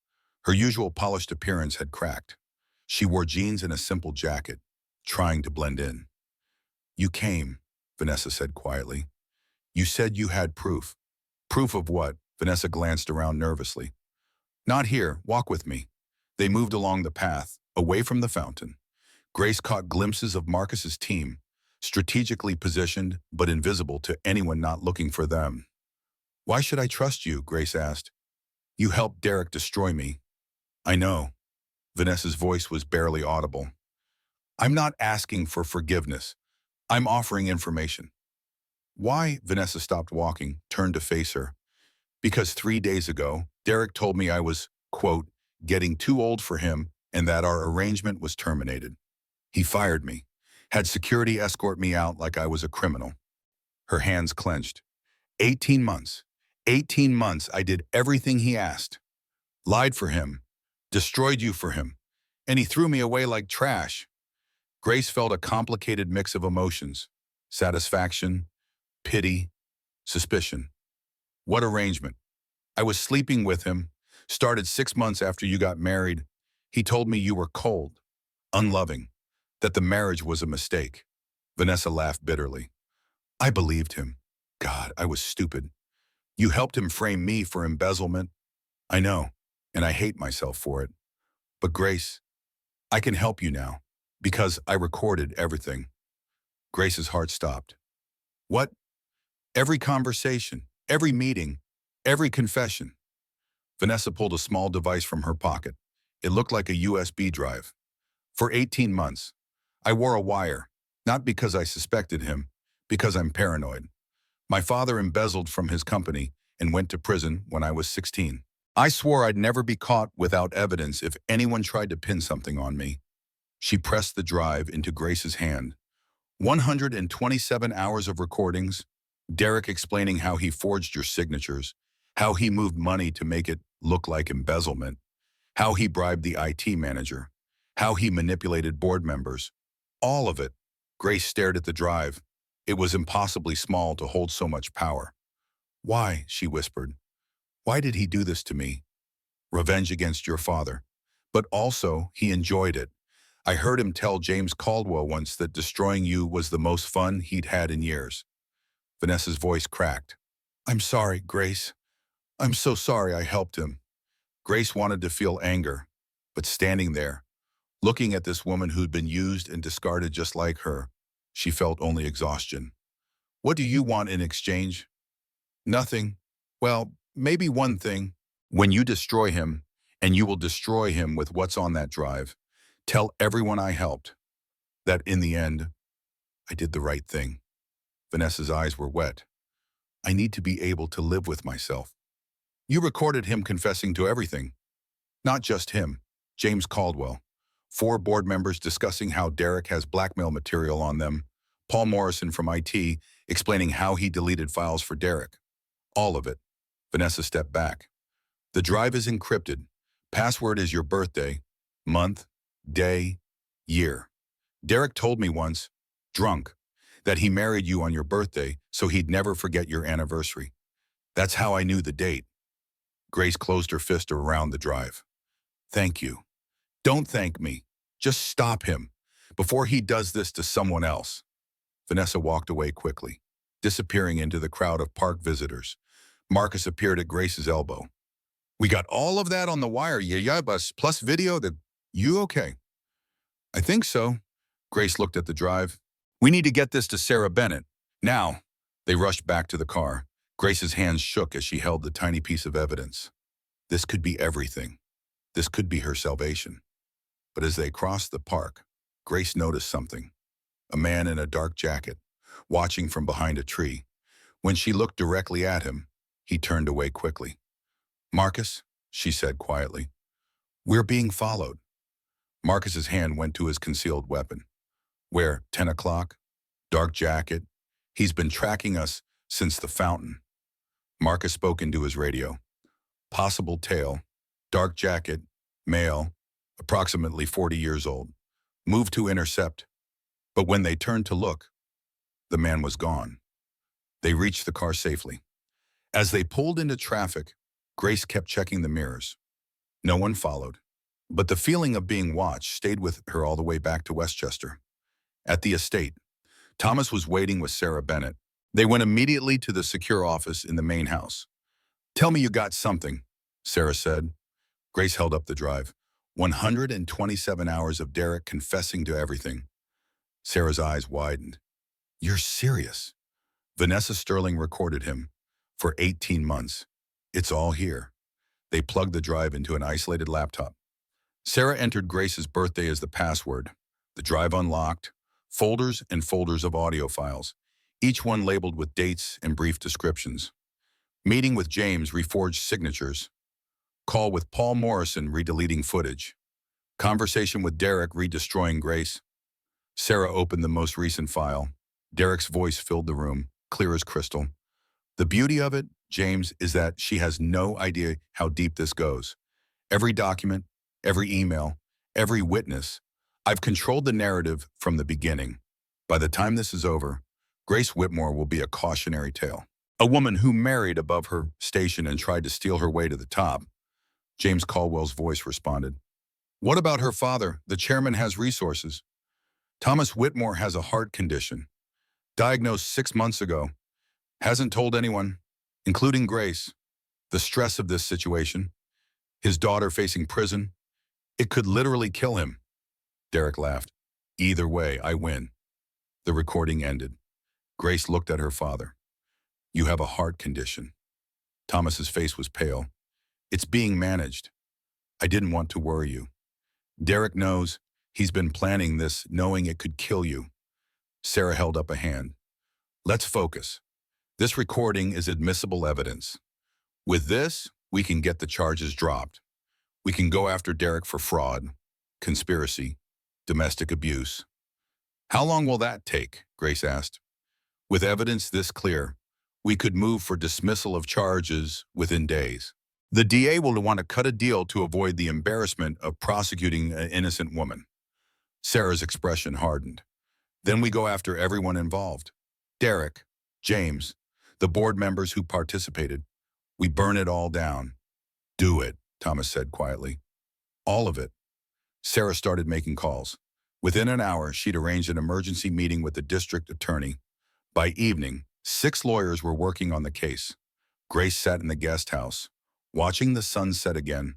Her usual polished appearance had cracked. She wore jeans and a simple jacket, trying to blend in. You came, Vanessa said quietly. You said you had proof. Proof of what? Vanessa glanced around nervously. Not here, walk with me. They moved along the path, away from the fountain. Grace caught glimpses of Marcus's team, strategically positioned but invisible to anyone not looking for them. Why should I trust you? Grace asked. You helped Derek destroy me. I know. Vanessa's voice was barely audible. I'm not asking for forgiveness. I'm offering information. Why? Vanessa stopped walking, turned to face her. Because 3 days ago, Derek told me I was, quote, getting too old for him and that our arrangement was terminated. He fired me, had security escort me out like I was a criminal. Her hands clenched. 18 months. 18 months I did everything he asked. Lied for him. Destroyed you for him. And he threw me away like trash. Grace felt a complicated mix of emotions. Satisfaction, pity, suspicion. What arrangement? I was sleeping with him. Started 6 months after you got married. He told me you were cold, unloving, that the marriage was a mistake. Vanessa laughed bitterly. I believed him. God, I was stupid. You helped him frame me for embezzlement. I know, and I hate myself for it. But Grace, I can help you now, because I recorded everything. Grace's heart stopped. What? Every conversation, every meeting, every confession. Vanessa pulled a small device from her pocket. It looked like a USB drive. For 18 months, I wore a wire, Not because I suspected him, because I'm paranoid. My father embezzled from his company and went to prison when I was 16. I swore I'd never be caught without evidence if anyone tried to pin something on me. She pressed the drive into Grace's hand. 127 hours of recordings, Derek explaining how he forged your signatures, how he moved money to make it look like embezzlement, how he bribed the IT manager, how he manipulated board members. All of it. Grace stared at the drive. It was impossibly small to hold so much power. Why, she whispered. Why did he do this to me? Revenge against your father. But also, he enjoyed it. I heard him tell James Caldwell once that destroying you was the most fun he'd had in years. Vanessa's voice cracked. I'm sorry, Grace. I'm so sorry I helped him. Grace wanted to feel anger, but standing there, looking at this woman who'd been used and discarded just like her, she felt only exhaustion. What do you want in exchange? Nothing. Well, maybe one thing. When you destroy him, and you will destroy him with what's on that drive, tell everyone I helped that in the end, I did the right thing. Vanessa's eyes were wet. I need to be able to live with myself. You recorded him confessing to everything. Not just him, James Caldwell. 4 board members discussing how Derek has blackmail material on them. Paul Morrison from IT explaining how he deleted files for Derek. All of it. Vanessa stepped back. The drive is encrypted. Password is your birthday, month, day, year. Derek told me once, drunk, that he married you on your birthday so he'd never forget your anniversary. That's how I knew the date. Grace closed her fist around the drive. Thank you. Don't thank me. Just stop him before he does this to someone else. Vanessa walked away quickly, disappearing into the crowd of park visitors. Marcus appeared at Grace's elbow. We got all of that on the wire, yeah, plus video that you okay? I think so. Grace looked at the drive. We need to get this to Sarah Bennett. Now. They rushed back to the car. Grace's hands shook as she held the tiny piece of evidence. This could be everything. This could be her salvation. But as they crossed the park, Grace noticed something. A man in a dark jacket, watching from behind a tree. When she looked directly at him, he turned away quickly. Marcus, she said quietly, we're being followed. Marcus's hand went to his concealed weapon. Where, 10 o'clock? Dark jacket. He's been tracking us since the fountain. Marcus spoke into his radio. Possible tale. Dark jacket. Male. Approximately 40 years old. Moved to intercept. But when they turned to look, the man was gone. They reached the car safely. As they pulled into traffic, Grace kept checking the mirrors. No one followed. But the feeling of being watched stayed with her all the way back to Westchester. At the estate, Thomas was waiting with Sarah Bennett. They went immediately to the secure office in the main house. Tell me you got something, Sarah said. Grace held up the drive. 127 hours of Derek confessing to everything. Sarah's eyes widened. You're serious? Vanessa Sterling recorded him. For 18 months. It's all here. They plugged the drive into an isolated laptop. Sarah entered Grace's birthday as the password. The drive unlocked. Folders and folders of audio files, each one labeled with dates and brief descriptions. Meeting with James reforged signatures. Call with Paul Morrison redeleting footage. Conversation with Derek redestroying Grace. Sarah opened the most recent file. Derek's voice filled the room, clear as crystal. The beauty of it, James, is that she has no idea how deep this goes. Every document, every email, every witness. I've controlled the narrative from the beginning. By the time this is over, Grace Whitmore will be a cautionary tale. A woman who married above her station and tried to steal her way to the top. James Caldwell's voice responded. What about her father? The chairman has resources. Thomas Whitmore has a heart condition. Diagnosed 6 months ago. Hasn't told anyone, including Grace, the stress of this situation. His daughter facing prison. It could literally kill him. Derek laughed. Either way, I win. The recording ended. Grace looked at her father. You have a heart condition. Thomas's face was pale. It's being managed. I didn't want to worry you. Derek knows. He's been planning this, knowing it could kill you. Sarah held up a hand. Let's focus. This recording is admissible evidence. With this, we can get the charges dropped. We can go after Derek for fraud, conspiracy, domestic abuse. How long will that take? Grace asked. With evidence this clear, we could move for dismissal of charges within days. The DA will want to cut a deal to avoid the embarrassment of prosecuting an innocent woman. Sarah's expression hardened. Then we go after everyone involved. Derek, James, the board members who participated. We burn it all down. Do it, Thomas said quietly. All of it. Sarah started making calls. Within an hour, she'd arranged an emergency meeting with the district attorney. By evening, 6 lawyers were working on the case. Grace sat in the guest house, watching the sun set again.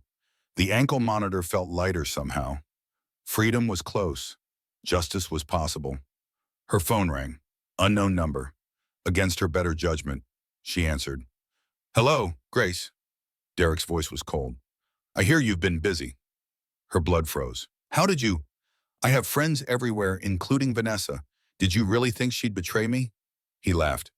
The ankle monitor felt lighter somehow. Freedom was close. Justice was possible. Her phone rang. Unknown number. Against her better judgment, she answered. Hello, Grace. Derek's voice was cold. I hear you've been busy. Her blood froze. How did you? I have friends everywhere, including Vanessa. Did you really think she'd betray me? He laughed.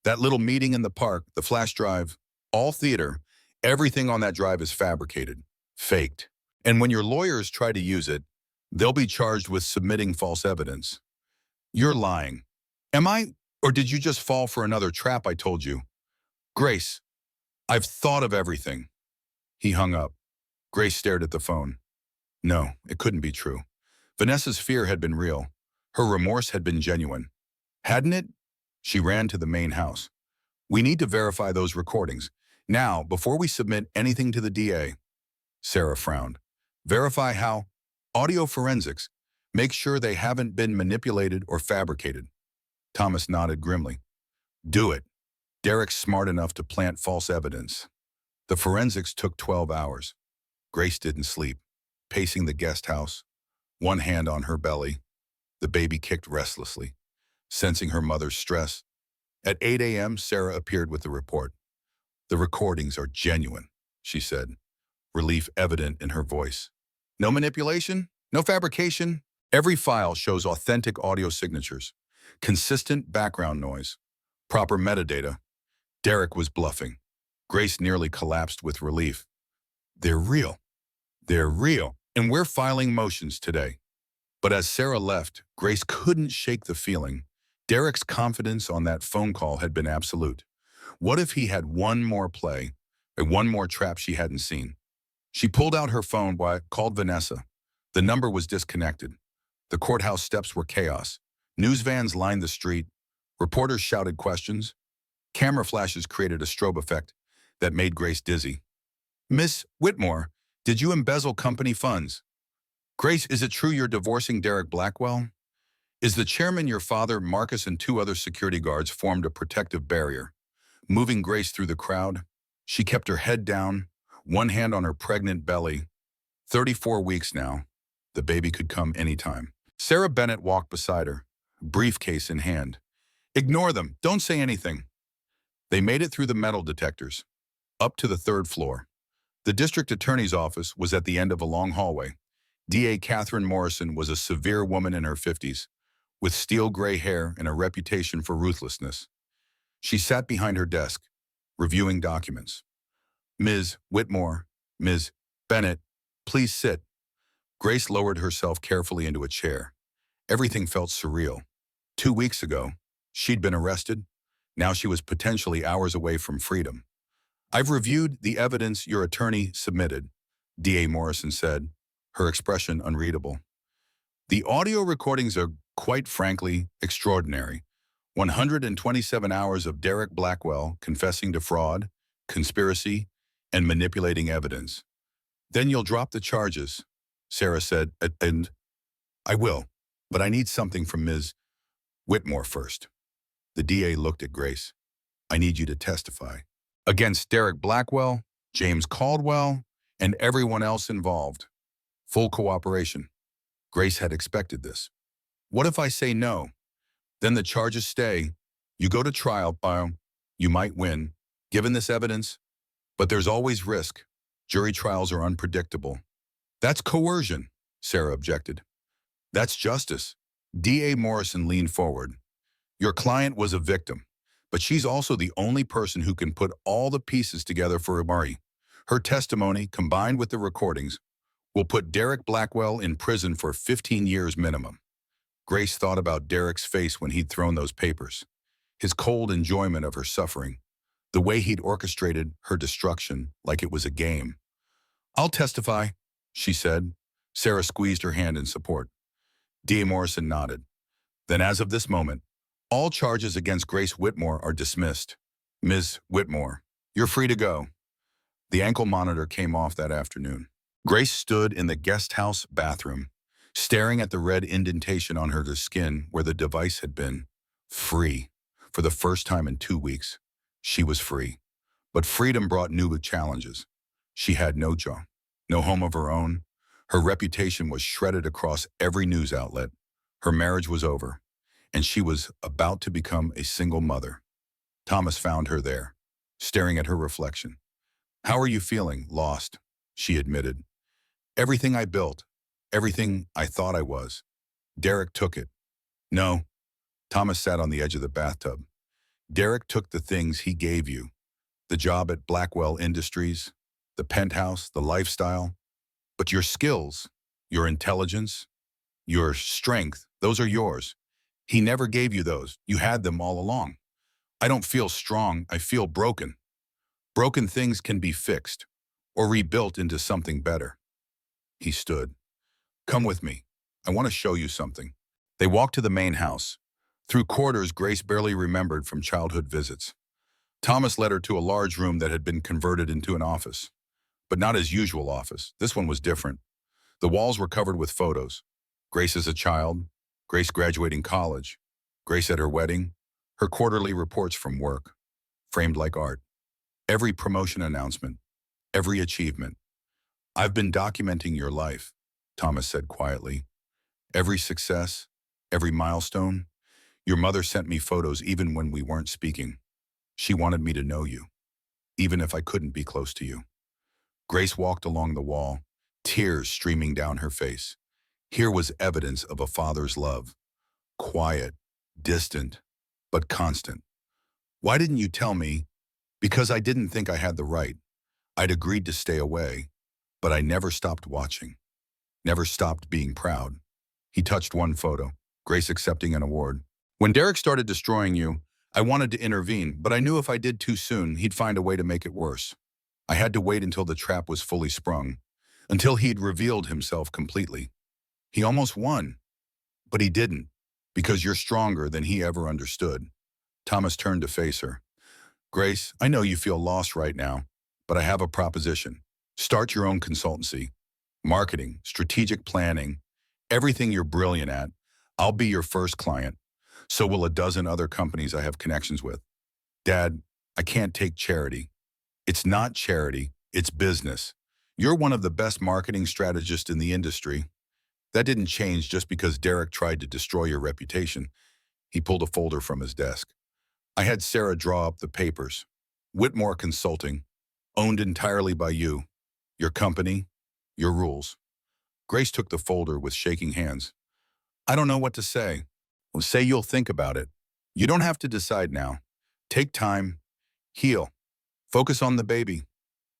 That little meeting in the park, the flash drive, all theater, everything on that drive is fabricated, faked. And when your lawyers try to use it, they'll be charged with submitting false evidence. You're lying. Am I? Or did you just fall for another trap I told you? Grace, I've thought of everything. He hung up. Grace stared at the phone. No, it couldn't be true. Vanessa's fear had been real. Her remorse had been genuine. Hadn't it? She ran to the main house. We need to verify those recordings. Now, before we submit anything to the DA. Sarah frowned. Verify how? Audio forensics. Make sure they haven't been manipulated or fabricated. Thomas nodded grimly. Do it. Derek's smart enough to plant false evidence. The forensics took 12 hours. Grace didn't sleep, pacing the guest house, one hand on her belly. The baby kicked restlessly, sensing her mother's stress. At 8 a.m., Sarah appeared with the report. The recordings are genuine, she said, relief evident in her voice. No manipulation, no fabrication. Every file shows authentic audio signatures, consistent background noise, proper metadata. Derek was bluffing. Grace nearly collapsed with relief. They're real. They're real. And we're filing motions today. But as Sarah left, Grace couldn't shake the feeling. Derek's confidence on that phone call had been absolute. What if he had one more play, one more trap she hadn't seen? She pulled out her phone, called Vanessa. The number was disconnected. The courthouse steps were chaos. News vans lined the street. Reporters shouted questions. Camera flashes created a strobe effect that made Grace dizzy. Miss Whitmore, did you embezzle company funds? Grace, is it true you're divorcing Derek Blackwell? Is the chairman your father? Marcus and 2 other security guards formed a protective barrier. Moving Grace through the crowd, she kept her head down, one hand on her pregnant belly. 34 weeks now. The baby could come anytime. Sarah Bennett walked beside her, briefcase in hand. Ignore them. Don't say anything. They made it through the metal detectors, up to the 3rd floor. The district attorney's office was at the end of a long hallway. DA Catherine Morrison was a severe woman in her 50s, with steel gray hair and a reputation for ruthlessness. She sat behind her desk, reviewing documents. Ms. Whitmore, Ms. Bennett, please sit. Grace lowered herself carefully into a chair. Everything felt surreal. 2 weeks ago, she'd been arrested. Now she was potentially hours away from freedom. I've reviewed the evidence your attorney submitted, DA Morrison said, her expression unreadable. The audio recordings are, quite frankly, extraordinary. 127 hours of Derek Blackwell confessing to fraud, conspiracy, and manipulating evidence. Then you'll drop the charges, Sarah said, and I will, but I need something from Ms. Whitmore first. The DA looked at Grace. I need you to testify. Against Derek Blackwell, James Caldwell, and everyone else involved. Full cooperation. Grace had expected this. What if I say no? Then the charges stay. You go to trial, you might win, given this evidence, but there's always risk. Jury trials are unpredictable. That's coercion, Sarah objected. That's justice. D.A. Morrison leaned forward. Your client was a victim, but she's also the only person who can put all the pieces together for Amari. Her testimony, combined with the recordings, will put Derek Blackwell in prison for 15 years minimum. Grace thought about Derek's face when he'd thrown those papers, his cold enjoyment of her suffering, the way he'd orchestrated her destruction like it was a game. I'll testify, she said. Sarah squeezed her hand in support. D.A. Morrison nodded. Then as of this moment, all charges against Grace Whitmore are dismissed. Ms. Whitmore, you're free to go. The ankle monitor came off that afternoon. Grace stood in the guest house bathroom, staring at the red indentation on her skin where the device had been. Free. For the first time in 2 weeks, she was free. But freedom brought new challenges. She had no job, no home of her own. Her reputation was shredded across every news outlet. Her marriage was over, and she was about to become a single mother. Thomas found her there, staring at her reflection. How are you feeling? Lost, she admitted. Everything I built, everything I thought I was. Derek took it. No. Thomas sat on the edge of the bathtub. Derek took the things he gave you. The job at Blackwell Industries, the penthouse, the lifestyle. But your skills, your intelligence, your strength, those are yours. He never gave you those. You had them all along. I don't feel strong. I feel broken. Broken things can be fixed or rebuilt into something better. He stood. Come with me. I want to show you something. They walked to the main house, through corridors Grace barely remembered from childhood visits. Thomas led her to a large room that had been converted into an office. But not his usual office. This one was different. The walls were covered with photos. Grace as a child, Grace graduating college, Grace at her wedding, her quarterly reports from work, framed like art. Every promotion announcement, every achievement. I've been documenting your life, Thomas said quietly. Every success, every milestone. Your mother sent me photos even when we weren't speaking. She wanted me to know you, even if I couldn't be close to you. Grace walked along the wall, tears streaming down her face. Here was evidence of a father's love. Quiet, distant, but constant. Why didn't you tell me? Because I didn't think I had the right. I'd agreed to stay away, but I never stopped watching. Never stopped being proud. He touched one photo, Grace accepting an award. When Derek started destroying you, I wanted to intervene, but I knew if I did too soon, he'd find a way to make it worse. I had to wait until the trap was fully sprung, until he'd revealed himself completely. He almost won, but he didn't, because you're stronger than he ever understood. Thomas turned to face her. Grace, I know you feel lost right now, but I have a proposition. Start your own consultancy. Marketing, strategic planning, everything you're brilliant at. I'll be your first client. So will a dozen other companies I have connections with. Dad, I can't take charity. It's not charity, it's business. You're one of the best marketing strategists in the industry. That didn't change just because Derek tried to destroy your reputation. He pulled a folder from his desk. I had Sarah draw up the papers. Whitmore Consulting, owned entirely by you, your company, your rules. Grace took the folder with shaking hands. I don't know what to say. Well, say you'll think about it. You don't have to decide now. Take time. Heal. Focus on the baby.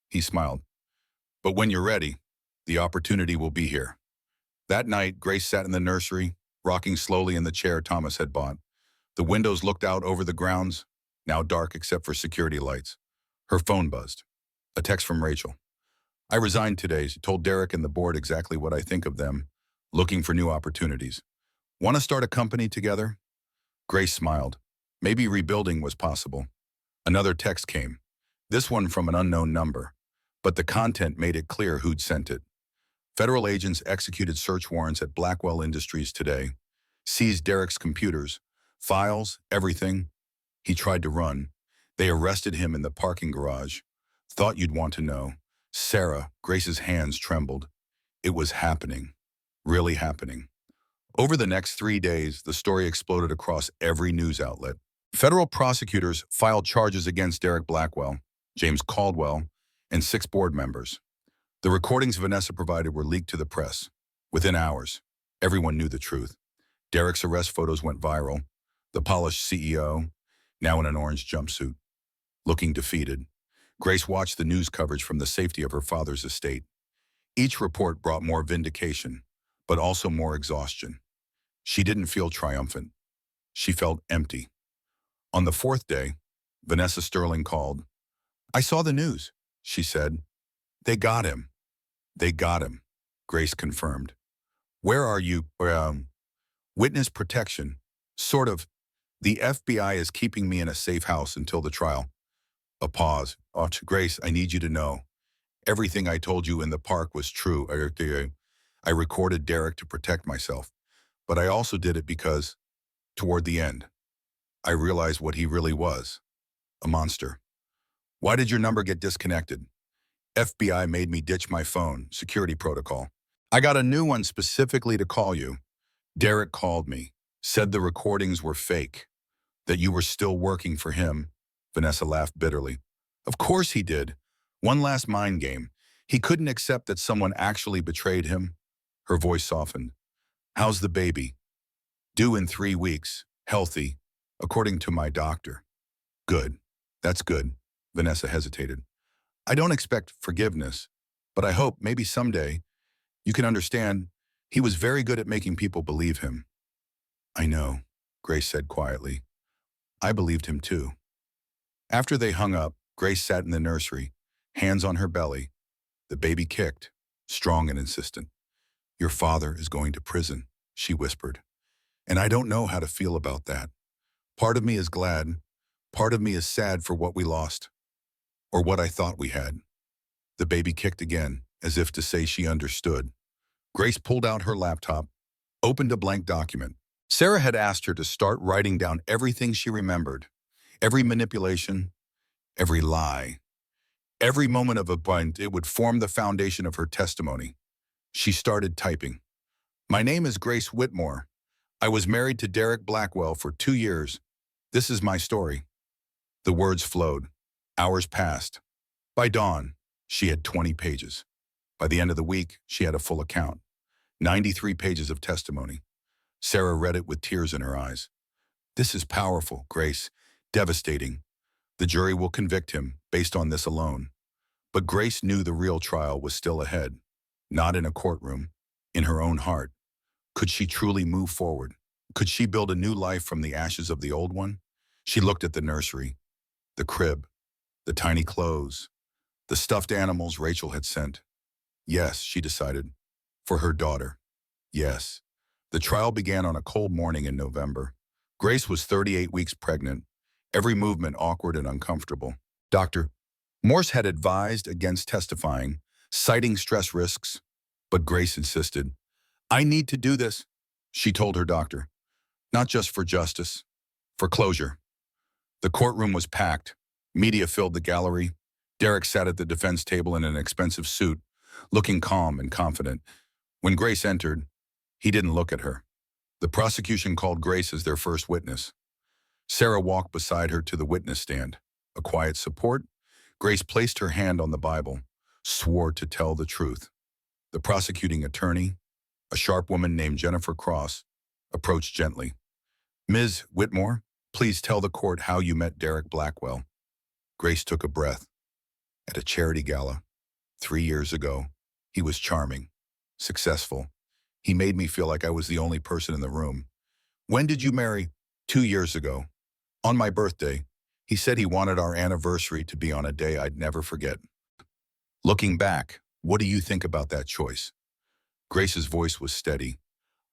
He smiled. But when you're ready, the opportunity will be here. That night, Grace sat in the nursery, rocking slowly in the chair Thomas had bought. The windows looked out over the grounds, now dark except for security lights. Her phone buzzed. A text from Rachel. I resigned today. She told Derek and the board exactly what I think of them, looking for new opportunities. Want to start a company together? Grace smiled. Maybe rebuilding was possible. Another text came, this one from an unknown number, but the content made it clear who'd sent it. Federal agents executed search warrants at Blackwell Industries today, seized Derek's computers, files, everything. He tried to run. They arrested him in the parking garage. Thought you'd want to know. Sarah, Grace's hands trembled. It was happening. Really happening. Over the next 3 days, the story exploded across every news outlet. Federal prosecutors filed charges against Derek Blackwell, James Caldwell, and 6 board members. The recordings Vanessa provided were leaked to the press. Within hours, everyone knew the truth. Derek's arrest photos went viral. The polished CEO, now in an orange jumpsuit, looking defeated. Grace watched the news coverage from the safety of her father's estate. Each report brought more vindication, but also more exhaustion. She didn't feel triumphant. She felt empty. On the fourth day, Vanessa Sterling called. "I saw the news," she said. "They got him. They got him," Grace confirmed. "Where are you?" Witness protection. Sort of. The FBI is keeping me in a safe house until the trial." A pause. "Oh, Grace, I need you to know. Everything I told you in the park was true. I recorded Derek to protect myself, but I also did it because, toward the end, I realized what he really was. A monster. Why did your number get disconnected?" "FBI made me ditch my phone. Security protocol. I got a new one specifically to call you. Derek called me, said the recordings were fake, that you were still working for him." Vanessa laughed bitterly. "Of course he did. One last mind game. He couldn't accept that someone actually betrayed him." Her voice softened. "How's the baby?" "Due in 3 weeks. Healthy, according to my doctor." "Good. That's good." Vanessa hesitated. "I don't expect forgiveness, but I hope maybe someday you can understand he was very good at making people believe him." "I know," Grace said quietly. "I believed him too." After they hung up, Grace sat in the nursery, hands on her belly. The baby kicked, strong and insistent. "Your father is going to prison," she whispered. "And I don't know how to feel about that. Part of me is glad, part of me is sad for what we lost, or what I thought we had." The baby kicked again, as if to say she understood. Grace pulled out her laptop, opened a blank document. Sarah had asked her to start writing down everything she remembered, every manipulation, every lie, every moment of a bind. It would form the foundation of her testimony. She started typing. "My name is Grace Whitmore. I was married to Derek Blackwell for 2 years. This is my story." The words flowed. Hours passed. By dawn, she had 20 pages. By the end of the week, she had a full account. 93 pages of testimony. Sarah read it with tears in her eyes. "This is powerful, Grace. Devastating. The jury will convict him based on this alone." But Grace knew the real trial was still ahead. Not in a courtroom, in her own heart. Could she truly move forward? Could she build a new life from the ashes of the old one? She looked at the nursery, the crib, the tiny clothes, the stuffed animals Rachel had sent. Yes, she decided. For her daughter. Yes. The trial began on a cold morning in November. Grace was 38 weeks pregnant, every movement awkward and uncomfortable. Dr. Morse had advised against testifying, citing stress risks, but Grace insisted. "I need to do this," she told her doctor. "Not just for justice, for closure." The courtroom was packed. Media filled the gallery. Derek sat at the defense table in an expensive suit, looking calm and confident. When Grace entered, he didn't look at her. The prosecution called Grace as their first witness. Sarah walked beside her to the witness stand. A quiet support, Grace placed her hand on the Bible, swore to tell the truth. The prosecuting attorney, a sharp woman named Jennifer Cross, approached gently. "Ms. Whitmore, please tell the court how you met Derek Blackwell." Grace took a breath. "At a charity gala, 3 years ago. He was charming, successful. He made me feel like I was the only person in the room." "When did you marry?" 2 years ago. On my birthday. He said he wanted our anniversary to be on a day I'd never forget." "Looking back, what do you think about that choice?" Grace's voice was steady.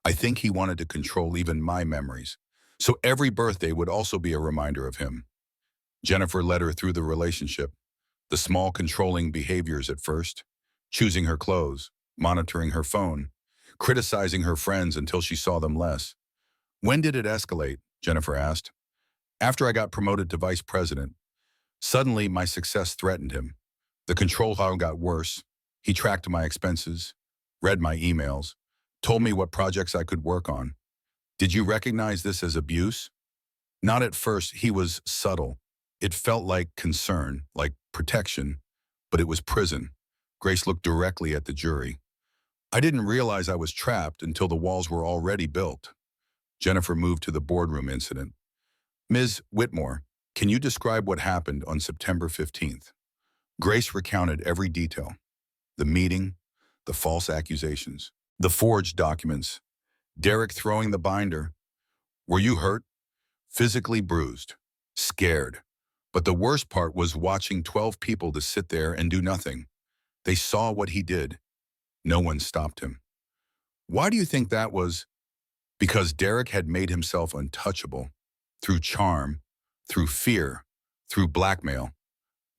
"I think he wanted to control even my memories, so every birthday would also be a reminder of him." Jennifer led her through the relationship, the small controlling behaviors at first, choosing her clothes, monitoring her phone, criticizing her friends until she saw them less. "When did it escalate?" Jennifer asked. "After I got promoted to vice president. Suddenly, my success threatened him. The control got worse. He tracked my expenses, read my emails, told me what projects I could work on." "Did you recognize this as abuse?" "Not at first. He was subtle. It felt like concern, like protection, but it was prison." Grace looked directly at the jury. "I didn't realize I was trapped until the walls were already built." Jennifer moved to the boardroom incident. Ms. Whitmore, can you describe what happened on September 15th? Grace recounted every detail. The meeting, the false accusations, the forged documents, Derek throwing the binder. Were you hurt? Physically bruised, scared. But the worst part was watching 12 people to sit there and do nothing. They saw what he did. No one stopped him. Why do you think that was? Because Derek had made himself untouchable. Through charm, through fear, through blackmail.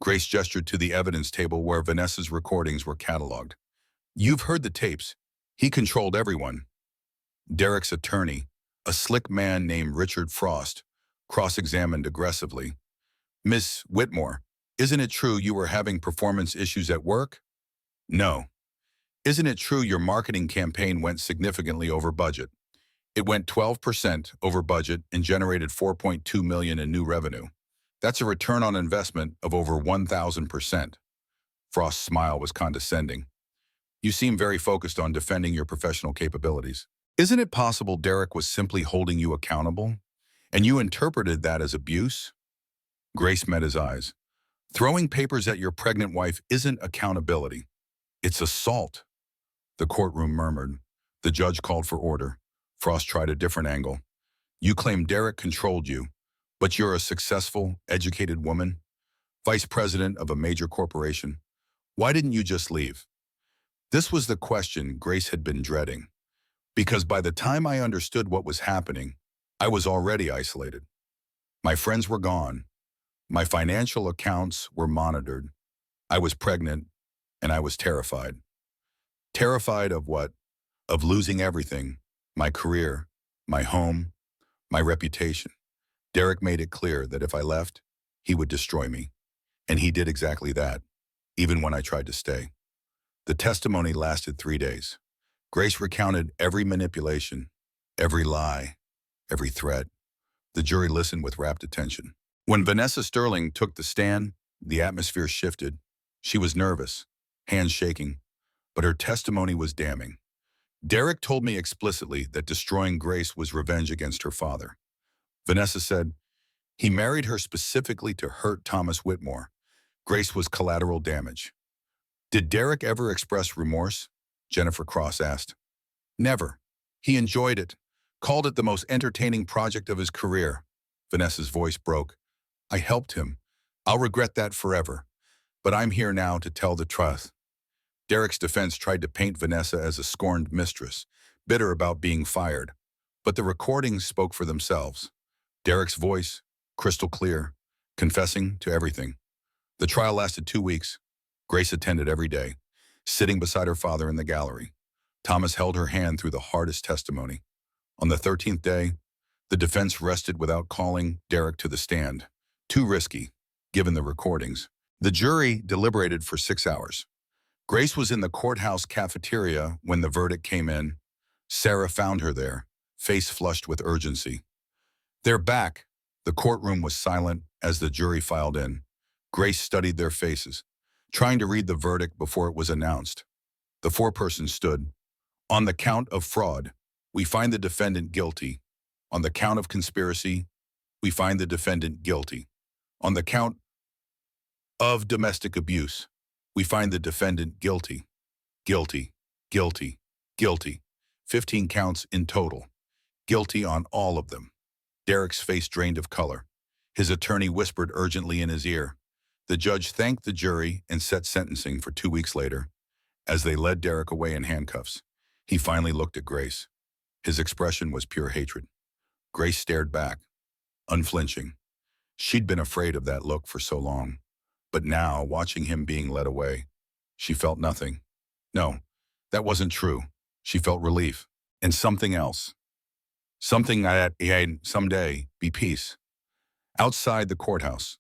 Grace gestured to the evidence table where Vanessa's recordings were cataloged. You've heard the tapes. He controlled everyone. Derek's attorney, a slick man named Richard Frost, cross-examined aggressively. Miss Whitmore, isn't it true you were having performance issues at work? No. Isn't it true your marketing campaign went significantly over budget? It went 12% over budget and generated $4.2 million in new revenue. That's a return on investment of over 1,000%. Frost's smile was condescending. You seem very focused on defending your professional capabilities. Isn't it possible Derek was simply holding you accountable, and you interpreted that as abuse? Grace met his eyes. Throwing papers at your pregnant wife isn't accountability. It's assault. The courtroom murmured. The judge called for order. Frost tried a different angle. You claim Derek controlled you, but you're a successful, educated woman, vice president of a major corporation. Why didn't you just leave? This was the question Grace had been dreading. Because by the time I understood what was happening, I was already isolated. My friends were gone. My financial accounts were monitored. I was pregnant, and I was terrified. Terrified of what? Of losing everything. My career, my home, my reputation. Derek made it clear that if I left, he would destroy me. And he did exactly that, even when I tried to stay. The testimony lasted 3 days. Grace recounted every manipulation, every lie, every threat. The jury listened with rapt attention. When Vanessa Sterling took the stand, the atmosphere shifted. She was nervous, hands shaking, but her testimony was damning. Derek told me explicitly that destroying Grace was revenge against her father. Vanessa said, he married her specifically to hurt Thomas Whitmore. Grace was collateral damage. Did Derek ever express remorse? Jennifer Cross asked. Never. He enjoyed it, called it the most entertaining project of his career. Vanessa's voice broke. I helped him. I'll regret that forever. But I'm here now to tell the truth. Derek's defense tried to paint Vanessa as a scorned mistress, bitter about being fired. But the recordings spoke for themselves. Derek's voice, crystal clear, confessing to everything. The trial lasted 2 weeks. Grace attended every day, sitting beside her father in the gallery. Thomas held her hand through the hardest testimony. On the 13th day, the defense rested without calling Derek to the stand. Too risky, given the recordings. The jury deliberated for 6 hours. Grace was in the courthouse cafeteria when the verdict came in. Sarah found her there, face flushed with urgency. They're back. The courtroom was silent as the jury filed in. Grace studied their faces, trying to read the verdict before it was announced. The foreperson stood. On the count of fraud, we find the defendant guilty. On the count of conspiracy, we find the defendant guilty. On the count of domestic abuse, we find the defendant guilty. Guilty, guilty, guilty. 15 counts in total. Guilty on all of them. Derek's face drained of color. His attorney whispered urgently in his ear. The judge thanked the jury and set sentencing for 2 weeks later. As they led Derek away in handcuffs, he finally looked at Grace. His expression was pure hatred. Grace stared back, unflinching. She'd been afraid of that look for so long. But now, watching him being led away, she felt nothing. No, that wasn't true. She felt relief. And something else. Something that someday be peace. Outside the courthouse,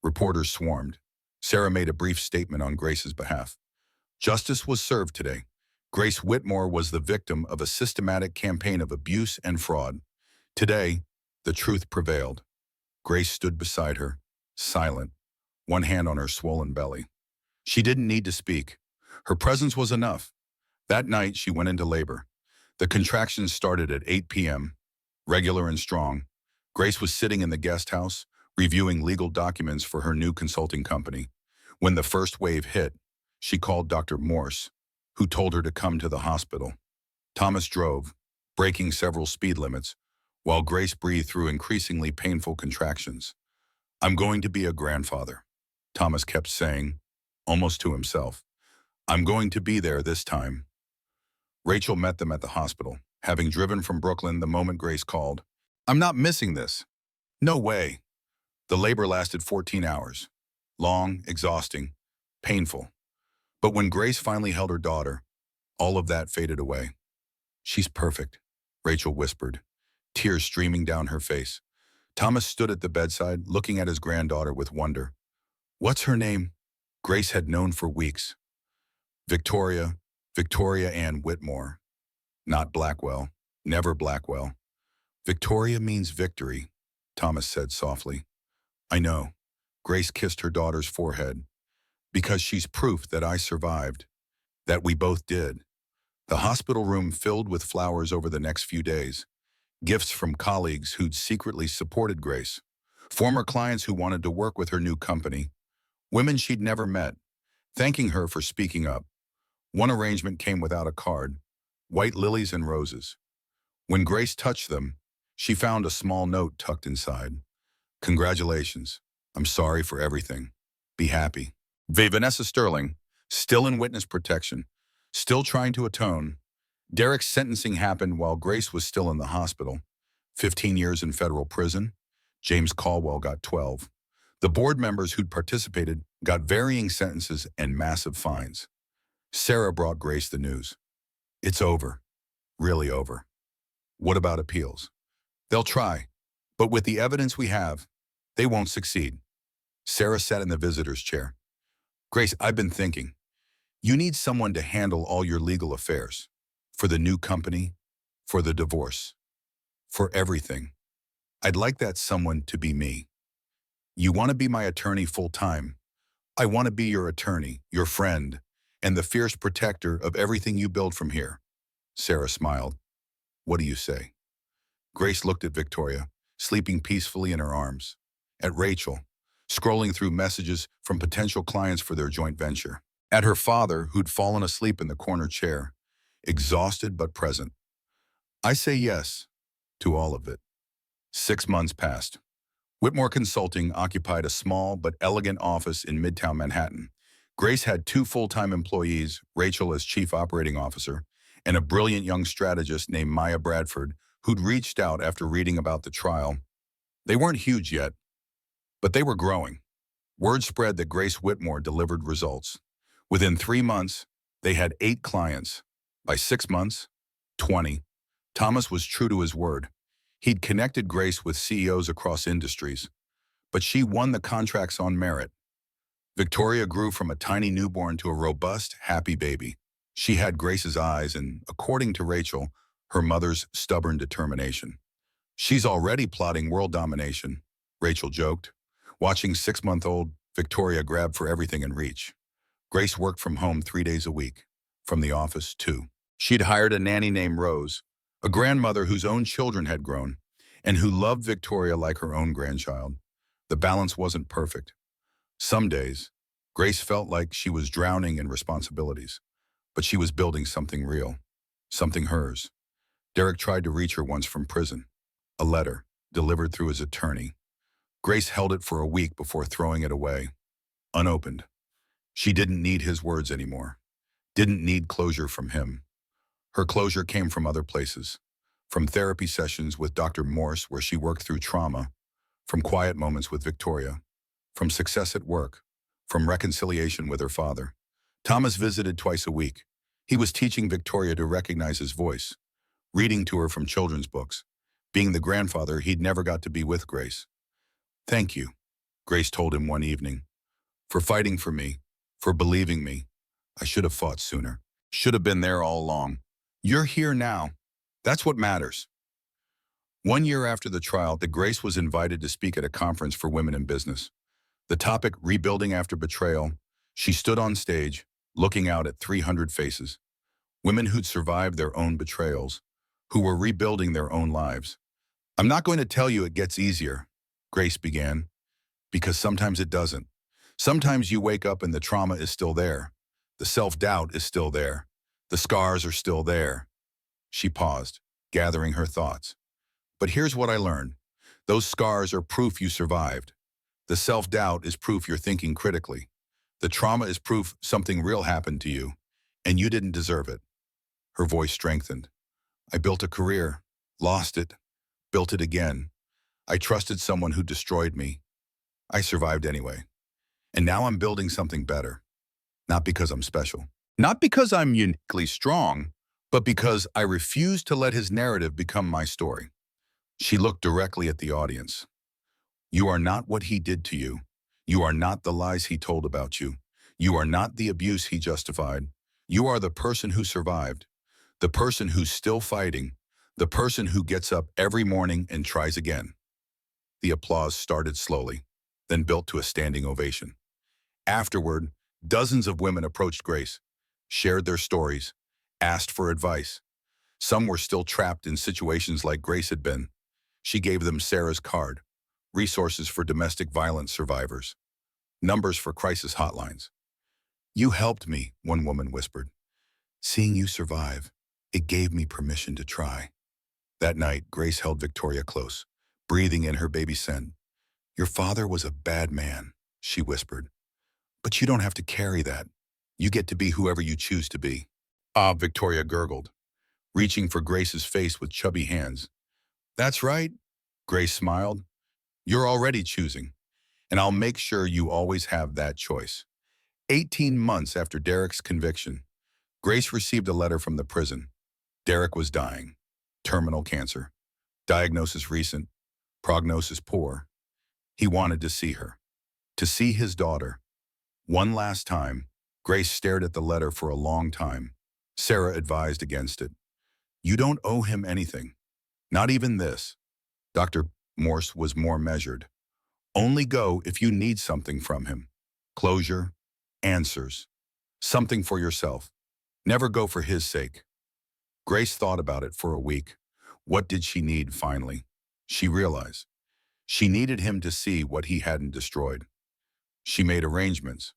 reporters swarmed. Sarah made a brief statement on Grace's behalf. Justice was served today. Grace Whitmore was the victim of a systematic campaign of abuse and fraud. Today, the truth prevailed. Grace stood beside her, silent, one hand on her swollen belly. She didn't need to speak. Her presence was enough. That night, she went into labor. The contractions started at 8 p.m. regular and strong. Grace was sitting in the guest house, reviewing legal documents for her new consulting company. When the first wave hit, she called Dr. Morse, who told her to come to the hospital. Thomas drove, breaking several speed limits, while Grace breathed through increasingly painful contractions. "I'm going to be a grandfather," Thomas kept saying, almost to himself. "I'm going to be there this time." Rachel met them at the hospital, having driven from Brooklyn the moment Grace called. "I'm not missing this." "No way." The labor lasted 14 hours. Long, exhausting, painful. But when Grace finally held her daughter, all of that faded away. "She's perfect," Rachel whispered, tears streaming down her face. Thomas stood at the bedside, looking at his granddaughter with wonder. "What's her name?" Grace had known for weeks. Victoria Ann Whitmore. Not Blackwell, never Blackwell. "Victoria means victory," Thomas said softly. "I know." Grace kissed her daughter's forehead. "Because she's proof that I survived. That we both did." The hospital room filled with flowers over the next few days. Gifts from colleagues who'd secretly supported Grace. Former clients who wanted to work with her new company. Women she'd never met, thanking her for speaking up. One arrangement came without a card. White lilies and roses. When Grace touched them, she found a small note tucked inside. "Congratulations. I'm sorry for everything. Be happy." Vanessa Sterling, still in witness protection, still trying to atone. Derek's sentencing happened while Grace was still in the hospital. 15 years in federal prison. James Caldwell got 12. The board members who'd participated got varying sentences and massive fines. Sarah brought Grace the news. "It's over. Really over." "What about appeals?" "They'll try, but with the evidence we have, they won't succeed." Sarah sat in the visitor's chair. "Grace, I've been thinking. You need someone to handle all your legal affairs. For the new company, for the divorce, for everything. I'd like that someone to be me. You want to be my attorney full-time. I want to be your attorney, your friend, and the fierce protector of everything you build from here." Sarah smiled. "What do you say?" Grace looked at Victoria, sleeping peacefully in her arms. At Rachel, scrolling through messages from potential clients for their joint venture. At her father, who'd fallen asleep in the corner chair, exhausted but present. "I say yes to all of it." 6 months passed. Whitmore Consulting occupied a small but elegant office in Midtown Manhattan. Grace had 2 full-time employees, Rachel as chief operating officer, and a brilliant young strategist named Maya Bradford, who'd reached out after reading about the trial. They weren't huge yet, but they were growing. Word spread that Grace Whitmore delivered results. Within 3 months, they had 8 clients. By 6 months, 20. Thomas was true to his word. He'd connected Grace with CEOs across industries, but she won the contracts on merit. Victoria grew from a tiny newborn to a robust, happy baby. She had Grace's eyes and, according to Rachel, her mother's stubborn determination. "She's already plotting world domination," Rachel joked, watching 6-month-old Victoria grab for everything in reach. Grace worked from home 3 days a week, from the office 2. She'd hired a nanny named Rose, a grandmother whose own children had grown, and who loved Victoria like her own grandchild. The balance wasn't perfect. Some days, Grace felt like she was drowning in responsibilities, but she was building something real, something hers. Derek tried to reach her once from prison. A letter, delivered through his attorney. Grace held it for a week before throwing it away, unopened. She didn't need his words anymore, didn't need closure from him. Her closure came from other places, from therapy sessions with Dr. Morse where she worked through trauma, from quiet moments with Victoria, from success at work, from reconciliation with her father. Thomas visited twice a week. He was teaching Victoria to recognize his voice, reading to her from children's books, being the grandfather he'd never got to be with Grace. "Thank you," Grace told him one evening, "for fighting for me, for believing me. I should have fought sooner. Should have been there all along. You're here now. That's what matters." 1 year after the trial, Grace was invited to speak at a conference for women in business. The topic, rebuilding after betrayal. She stood on stage, looking out at 300 faces. Women who'd survived their own betrayals, who were rebuilding their own lives. I'm not going to tell you it gets easier, Grace began, because sometimes it doesn't. Sometimes you wake up and the trauma is still there. The self-doubt is still there. The scars are still there. She paused, gathering her thoughts. But here's what I learned. Those scars are proof you survived. The self-doubt is proof you're thinking critically. The trauma is proof something real happened to you, and you didn't deserve it. Her voice strengthened. I built a career, lost it, built it again. I trusted someone who destroyed me. I survived anyway. And now I'm building something better. Not because I'm special. Not because I'm uniquely strong, but because I refuse to let his narrative become my story. She looked directly at the audience. You are not what he did to you. You are not the lies he told about you. You are not the abuse he justified. You are the person who survived, the person who's still fighting, the person who gets up every morning and tries again. The applause started slowly, then built to a standing ovation. Afterward, dozens of women approached Grace, shared their stories, asked for advice. Some were still trapped in situations like Grace had been. She gave them Sarah's card, resources for domestic violence survivors, numbers for crisis hotlines. You helped me, one woman whispered. Seeing you survive, it gave me permission to try. That night, Grace held Victoria close, breathing in her baby scent. Your father was a bad man, she whispered. But you don't have to carry that. You get to be whoever you choose to be. Ah, Victoria gurgled, reaching for Grace's face with chubby hands. That's right, Grace smiled. You're already choosing, and I'll make sure you always have that choice. 18 months after Derek's conviction, Grace received a letter from the prison. Derek was dying. Terminal cancer. Diagnosis recent. Prognosis poor. He wanted to see her. To see his daughter. One last time, Grace stared at the letter for a long time. Sarah advised against it. You don't owe him anything. Not even this. Dr. Morse was more measured. Only go if you need something from him. Closure, answers, something for yourself. Never go for his sake. Grace thought about it for a week. What did she need finally? She realized. She needed him to see what he hadn't destroyed. She made arrangements.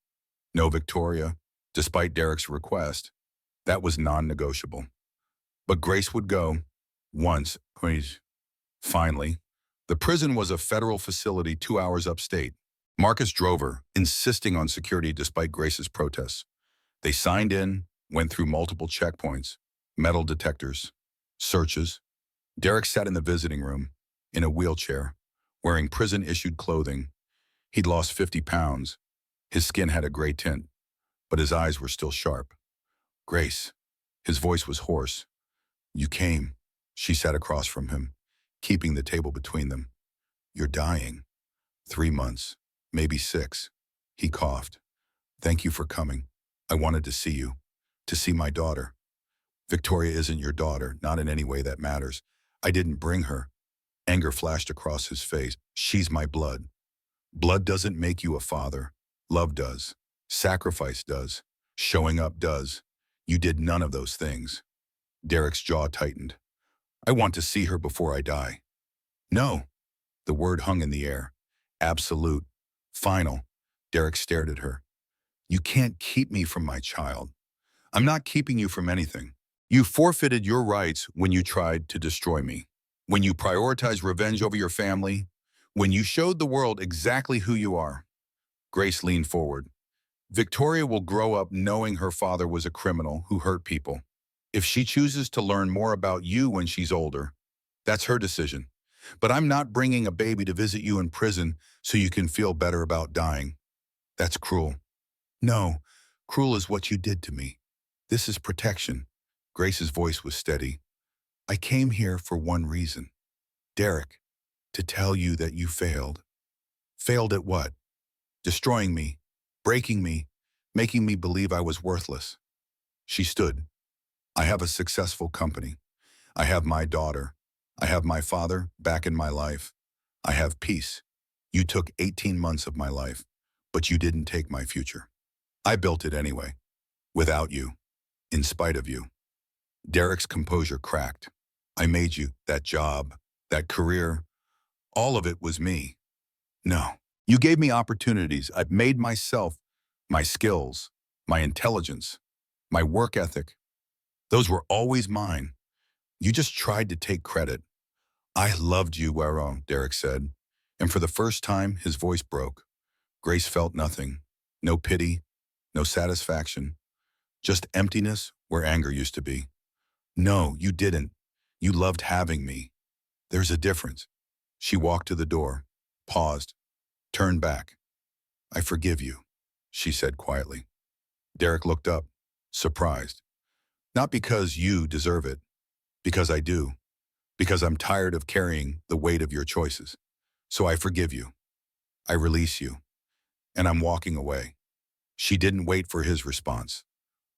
No Victoria, despite Derek's request. That was non-negotiable. But Grace would go. Once. Finally. The prison was a federal facility 2 hours upstate. Marcus drove her, insisting on security despite Grace's protests. They signed in, went through multiple checkpoints, metal detectors, searches. Derek sat in the visiting room, in a wheelchair, wearing prison-issued clothing. He'd lost 50 pounds. His skin had a gray tint, but his eyes were still sharp. Grace. His voice was hoarse. You came. She sat across from him, keeping the table between them. You're dying. 3 months, maybe 6. He coughed. Thank you for coming. I wanted to see you, to see my daughter. Victoria isn't your daughter, not in any way that matters. I didn't bring her. Anger flashed across his face. She's my blood. Blood doesn't make you a father. Love does. Sacrifice does. Showing up does. You did none of those things. Derek's jaw tightened. I want to see her before I die. No. The word hung in the air. Absolute. Final. Derek stared at her. You can't keep me from my child. I'm not keeping you from anything. You forfeited your rights when you tried to destroy me. When you prioritized revenge over your family. When you showed the world exactly who you are. Grace leaned forward. Victoria will grow up knowing her father was a criminal who hurt people. If she chooses to learn more about you when she's older, that's her decision. But I'm not bringing a baby to visit you in prison so you can feel better about dying. That's cruel. No, cruel is what you did to me. This is protection. Grace's voice was steady. I came here for one reason. Derek, to tell you that you failed. Failed at what? Destroying me, breaking me, making me believe I was worthless. She stood. I have a successful company. I have my daughter. I have my father back in my life. I have peace. You took 18 months of my life, but you didn't take my future. I built it anyway, without you, in spite of you. Derek's composure cracked. I made you, that job, that career, all of it was me. No. You gave me opportunities. I've made myself, my skills, my intelligence, my work ethic. Those were always mine. You just tried to take credit. I loved you, Wero, Derek said. And for the first time, his voice broke. Grace felt nothing. No pity, no satisfaction. Just emptiness where anger used to be. No, you didn't. You loved having me. There's a difference. She walked to the door, paused, turned back. I forgive you, she said quietly. Derek looked up, surprised. Not because you deserve it, because I do. Because I'm tired of carrying the weight of your choices. So I forgive you. I release you. And I'm walking away. She didn't wait for his response.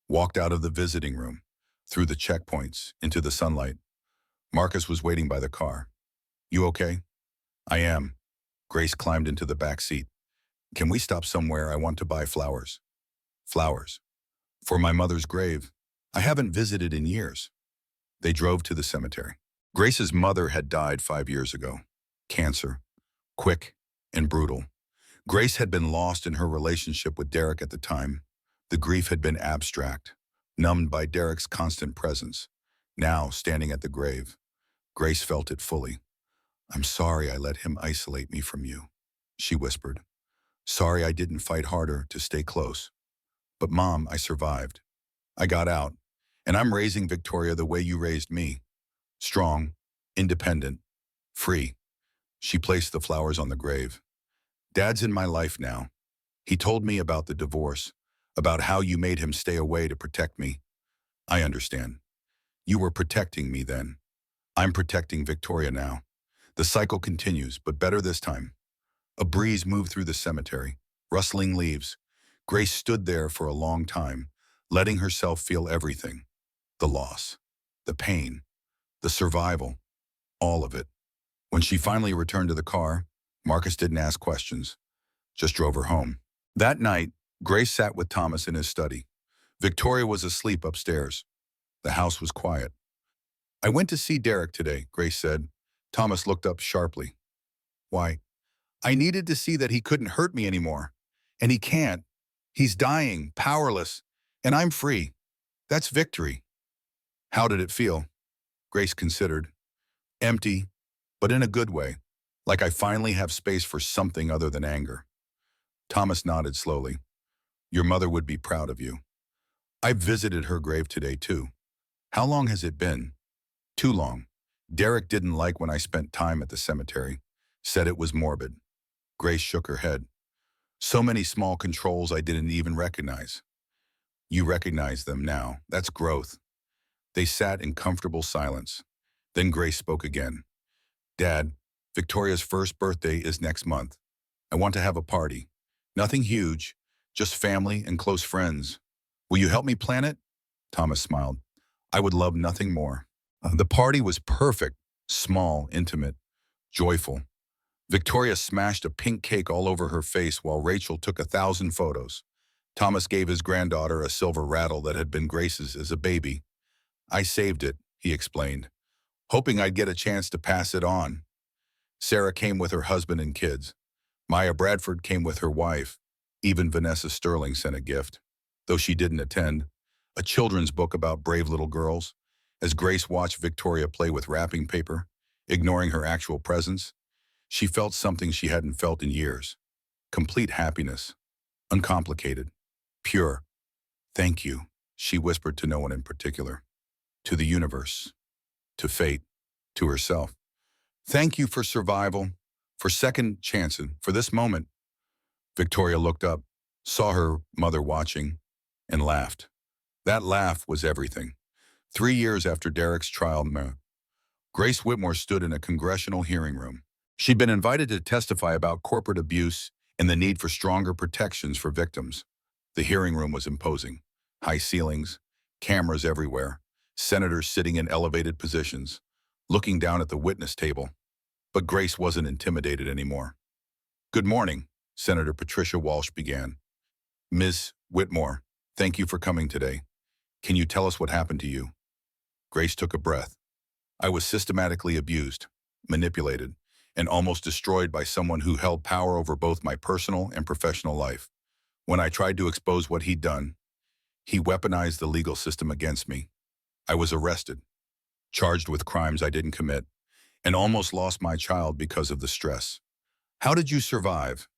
Walked out of the visiting room, through the checkpoints, into the sunlight. Marcus was waiting by the car. You okay? I am. Grace climbed into the back seat. Can we stop somewhere? I want to buy flowers. Flowers. For my mother's grave. I haven't visited in years. They drove to the cemetery. Grace's mother had died 5 years ago. Cancer. Quick and brutal. Grace had been lost in her relationship with Derek at the time. The grief had been abstract, numbed by Derek's constant presence. Now, standing at the grave, Grace felt it fully. I'm sorry I let him isolate me from you, she whispered. Sorry I didn't fight harder to stay close. But Mom, I survived. I got out, and I'm raising Victoria the way you raised me. Strong, independent, free. She placed the flowers on the grave. Dad's in my life now. He told me about the divorce, about how you made him stay away to protect me. I understand. You were protecting me then. I'm protecting Victoria now. The cycle continues, but better this time. A breeze moved through the cemetery, rustling leaves. Grace stood there for a long time, letting herself feel everything. The loss, the pain, the survival, all of it. When she finally returned to the car, Marcus didn't ask questions, just drove her home. That night, Grace sat with Thomas in his study. Victoria was asleep upstairs. The house was quiet. I went to see Derek today, Grace said. Thomas looked up sharply. Why? I needed to see that he couldn't hurt me anymore. And he can't. He's dying, powerless, and I'm free. That's victory. How did it feel? Grace considered. Empty, but in a good way, like I finally have space for something other than anger. Thomas nodded slowly. Your mother would be proud of you. I visited her grave today, too. How long has it been? Too long. Derek didn't like when I spent time at the cemetery, said it was morbid. Grace shook her head. So many small controls I didn't even recognize. You recognize them now. That's growth. They sat in comfortable silence. Then Grace spoke again. Dad, Victoria's first birthday is next month. I want to have a party. Nothing huge, just family and close friends. Will you help me plan it? Thomas smiled. I would love nothing more. The party was perfect, small, intimate, joyful. Victoria smashed a pink cake all over her face while Rachel took 1,000 photos. Thomas gave his granddaughter a silver rattle that had been Grace's as a baby. I saved it, he explained, hoping I'd get a chance to pass it on. Sarah came with her husband and kids. Maya Bradford came with her wife. Even Vanessa Sterling sent a gift, though she didn't attend. A children's book about brave little girls. As Grace watched Victoria play with wrapping paper, ignoring her actual presence, she felt something she hadn't felt in years. Complete happiness. Uncomplicated. Pure. Thank you, she whispered to no one in particular. To the universe. To fate. To herself. Thank you for survival, for second chances, for this moment. Victoria looked up, saw her mother watching, and laughed. That laugh was everything. 3 years after Derek's trial, Grace Whitmore stood in a congressional hearing room. She'd been invited to testify about corporate abuse and the need for stronger protections for victims. The hearing room was imposing. High ceilings, cameras everywhere, senators sitting in elevated positions, looking down at the witness table. But Grace wasn't intimidated anymore. Good morning, Senator Patricia Walsh began. Ms. Whitmore, thank you for coming today. Can you tell us what happened to you? Grace took a breath. I was systematically abused. manipulated, and almost destroyed by someone who held power over both my personal and professional life. When I tried to expose what he'd done, he weaponized the legal system against me. I was arrested, charged with crimes I didn't commit, and almost lost my child because of the stress. How did you survive?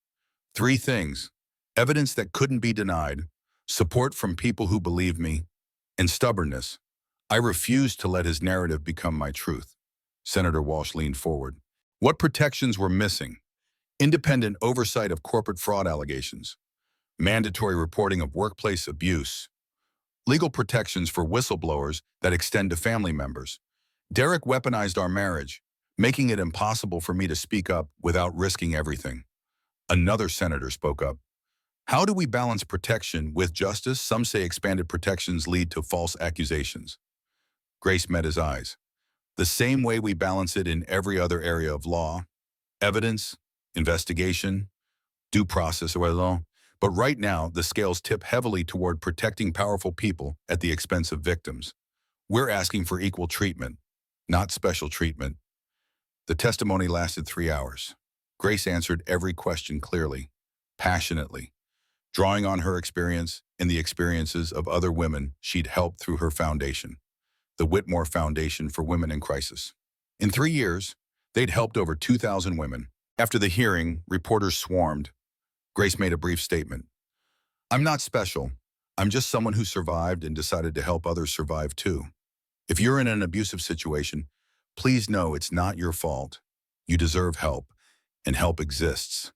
Three things: evidence that couldn't be denied, support from people who believed me, and stubbornness. I refused to let his narrative become my truth. Senator Walsh leaned forward. What protections were missing? Independent oversight of corporate fraud allegations, mandatory reporting of workplace abuse, legal protections for whistleblowers that extend to family members. Derek weaponized our marriage, making it impossible for me to speak up without risking everything. Another senator spoke up. How do we balance protection with justice? Some say expanded protections lead to false accusations. Grace met his eyes. The same way we balance it in every other area of law: evidence, investigation, due process, but right now the scales tip heavily toward protecting powerful people at the expense of victims. We're asking for equal treatment, not special treatment. The testimony lasted 3 hours. Grace answered every question clearly, passionately, drawing on her experience and the experiences of other women she'd helped through her foundation, the Whitmore Foundation for Women in Crisis. In 3 years, they'd helped over 2,000 women. After the hearing, reporters swarmed. Grace made a brief statement. I'm not special. I'm just someone who survived and decided to help others survive too. If you're in an abusive situation, please know it's not your fault. You deserve help, and help exists.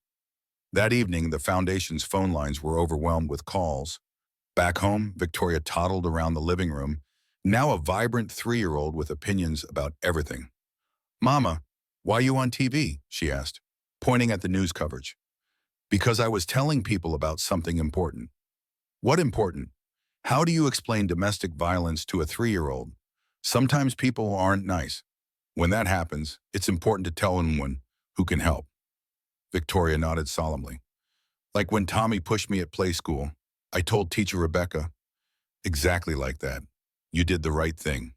That evening, the foundation's phone lines were overwhelmed with calls. Back home, Victoria toddled around the living room, now a vibrant 3-year-old with opinions about everything. Mama, why are you on TV? She asked, pointing at the news coverage. Because I was telling people about something important. What important? How do you explain domestic violence to a 3-year-old? Sometimes people aren't nice. When that happens, it's important to tell anyone who can help. Victoria nodded solemnly. Like when Tommy pushed me at play school, I told teacher Rebecca. Exactly like that. You did the right thing.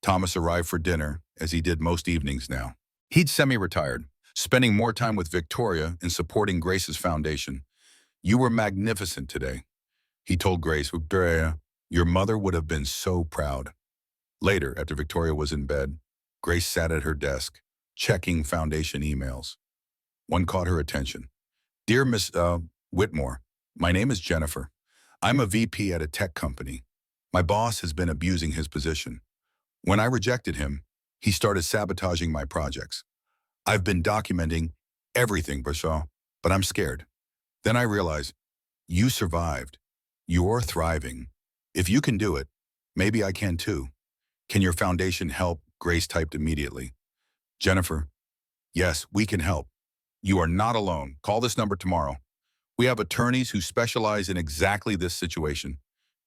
Thomas arrived for dinner, as he did most evenings now. He'd semi-retired, spending more time with Victoria and supporting Grace's foundation. You were magnificent today. He told Grace, Victoria, your mother would have been so proud. Later, after Victoria was in bed, Grace sat at her desk, checking foundation emails. One caught her attention. Dear Miss Whitmore, my name is Jennifer. I'm a VP at a tech company. My boss has been abusing his position. When I rejected him, he started sabotaging my projects. I've been documenting everything, but I'm scared. Then I realized, you survived. You're thriving. If you can do it, maybe I can too. Can your foundation help? Grace typed immediately. Jennifer, yes, we can help. You are not alone. Call this number tomorrow. We have attorneys who specialize in exactly this situation.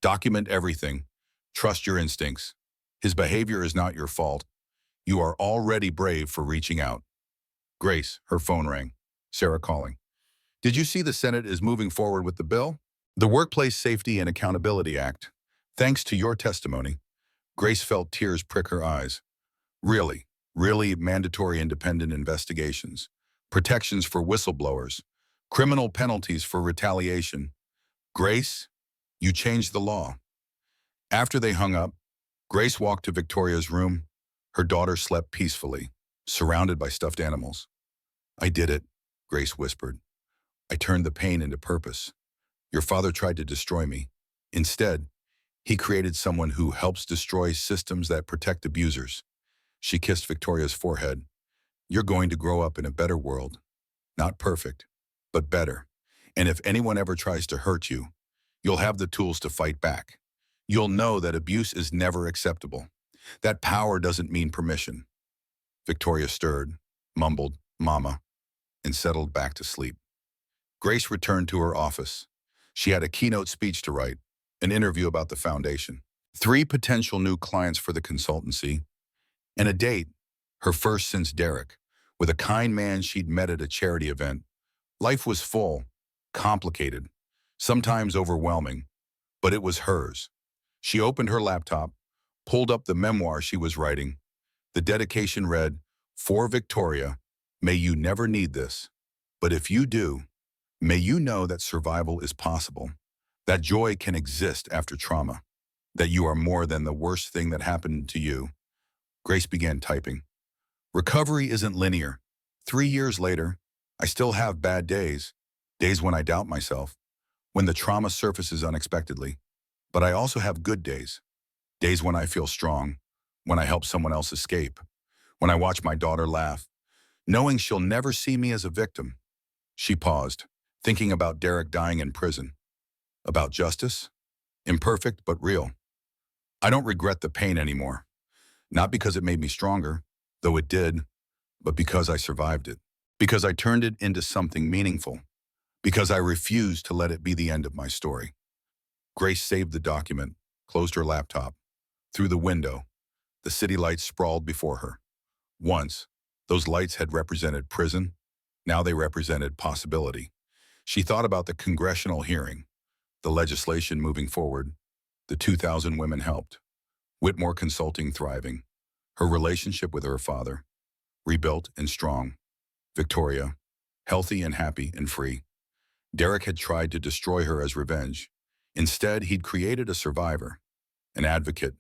Document everything. Trust your instincts. His behavior is not your fault. You are already brave for reaching out. Grace, her phone rang. Sarah calling. Did you see the Senate is moving forward with the bill? The Workplace Safety and Accountability Act. Thanks to your testimony. Grace felt tears prick her eyes. Really mandatory independent investigations, protections for whistleblowers, criminal penalties for retaliation. Grace, you changed the law. After they hung up, Grace walked to Victoria's room. Her daughter slept peacefully, surrounded by stuffed animals. I did it, Grace whispered. I turned the pain into purpose. Your father tried to destroy me. Instead, he created someone who helps destroy systems that protect abusers. She kissed Victoria's forehead. You're going to grow up in a better world. Not perfect, but better. And if anyone ever tries to hurt you, you'll have the tools to fight back. You'll know that abuse is never acceptable. That power doesn't mean permission. Victoria stirred, mumbled, Mama, and settled back to sleep. Grace returned to her office. She had a keynote speech to write, an interview about the foundation, 3 potential new clients for the consultancy, and a date, her first since Derek, with a kind man she'd met at a charity event. Life was full, complicated, sometimes overwhelming, but it was hers. She opened her laptop, pulled up the memoir she was writing. The dedication read, For Victoria, may you never need this. But if you do, may you know that survival is possible, that joy can exist after trauma, that you are more than the worst thing that happened to you. Grace began typing. Recovery isn't linear. 3 years later, I still have bad days, days when I doubt myself, when the trauma surfaces unexpectedly. But I also have good days, days when I feel strong, when I help someone else escape, when I watch my daughter laugh, knowing she'll never see me as a victim. She paused, thinking about Derek dying in prison. About justice? Imperfect but real. I don't regret the pain anymore. Not because it made me stronger, though it did, but because I survived it. Because I turned it into something meaningful. Because I refused to let it be the end of my story. Grace saved the document, closed her laptop. Through the window, the city lights sprawled before her. Once, those lights had represented prison. Now they represented possibility. She thought about the congressional hearing, the legislation moving forward, the 2,000 women helped, Whitmore Consulting thriving, her relationship with her father, rebuilt and strong, Victoria, healthy and happy and free. Derek had tried to destroy her as revenge. Instead, he'd created a survivor, an advocate,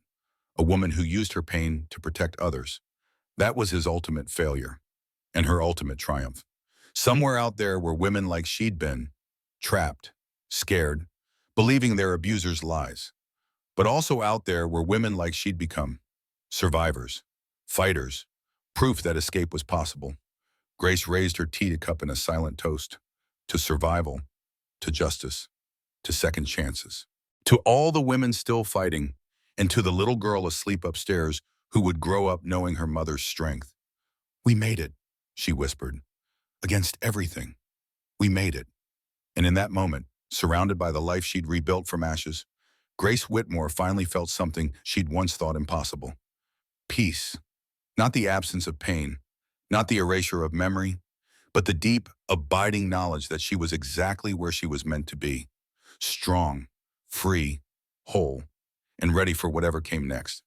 a woman who used her pain to protect others. That was his ultimate failure, and her ultimate triumph. Somewhere out there were women like she'd been, trapped, scared, believing their abusers' lies. But also out there were women like she'd become, survivors, fighters, proof that escape was possible. Grace raised her tea cup in a silent toast to survival, to justice, to second chances. To all the women still fighting, and to the little girl asleep upstairs who would grow up knowing her mother's strength. We made it, she whispered. Against everything, we made it. And in that moment, surrounded by the life she'd rebuilt from ashes, Grace Whitmore finally felt something she'd once thought impossible. Peace. Not the absence of pain, not the erasure of memory, but the deep, abiding knowledge that she was exactly where she was meant to be. Strong, free, whole, and ready for whatever came next.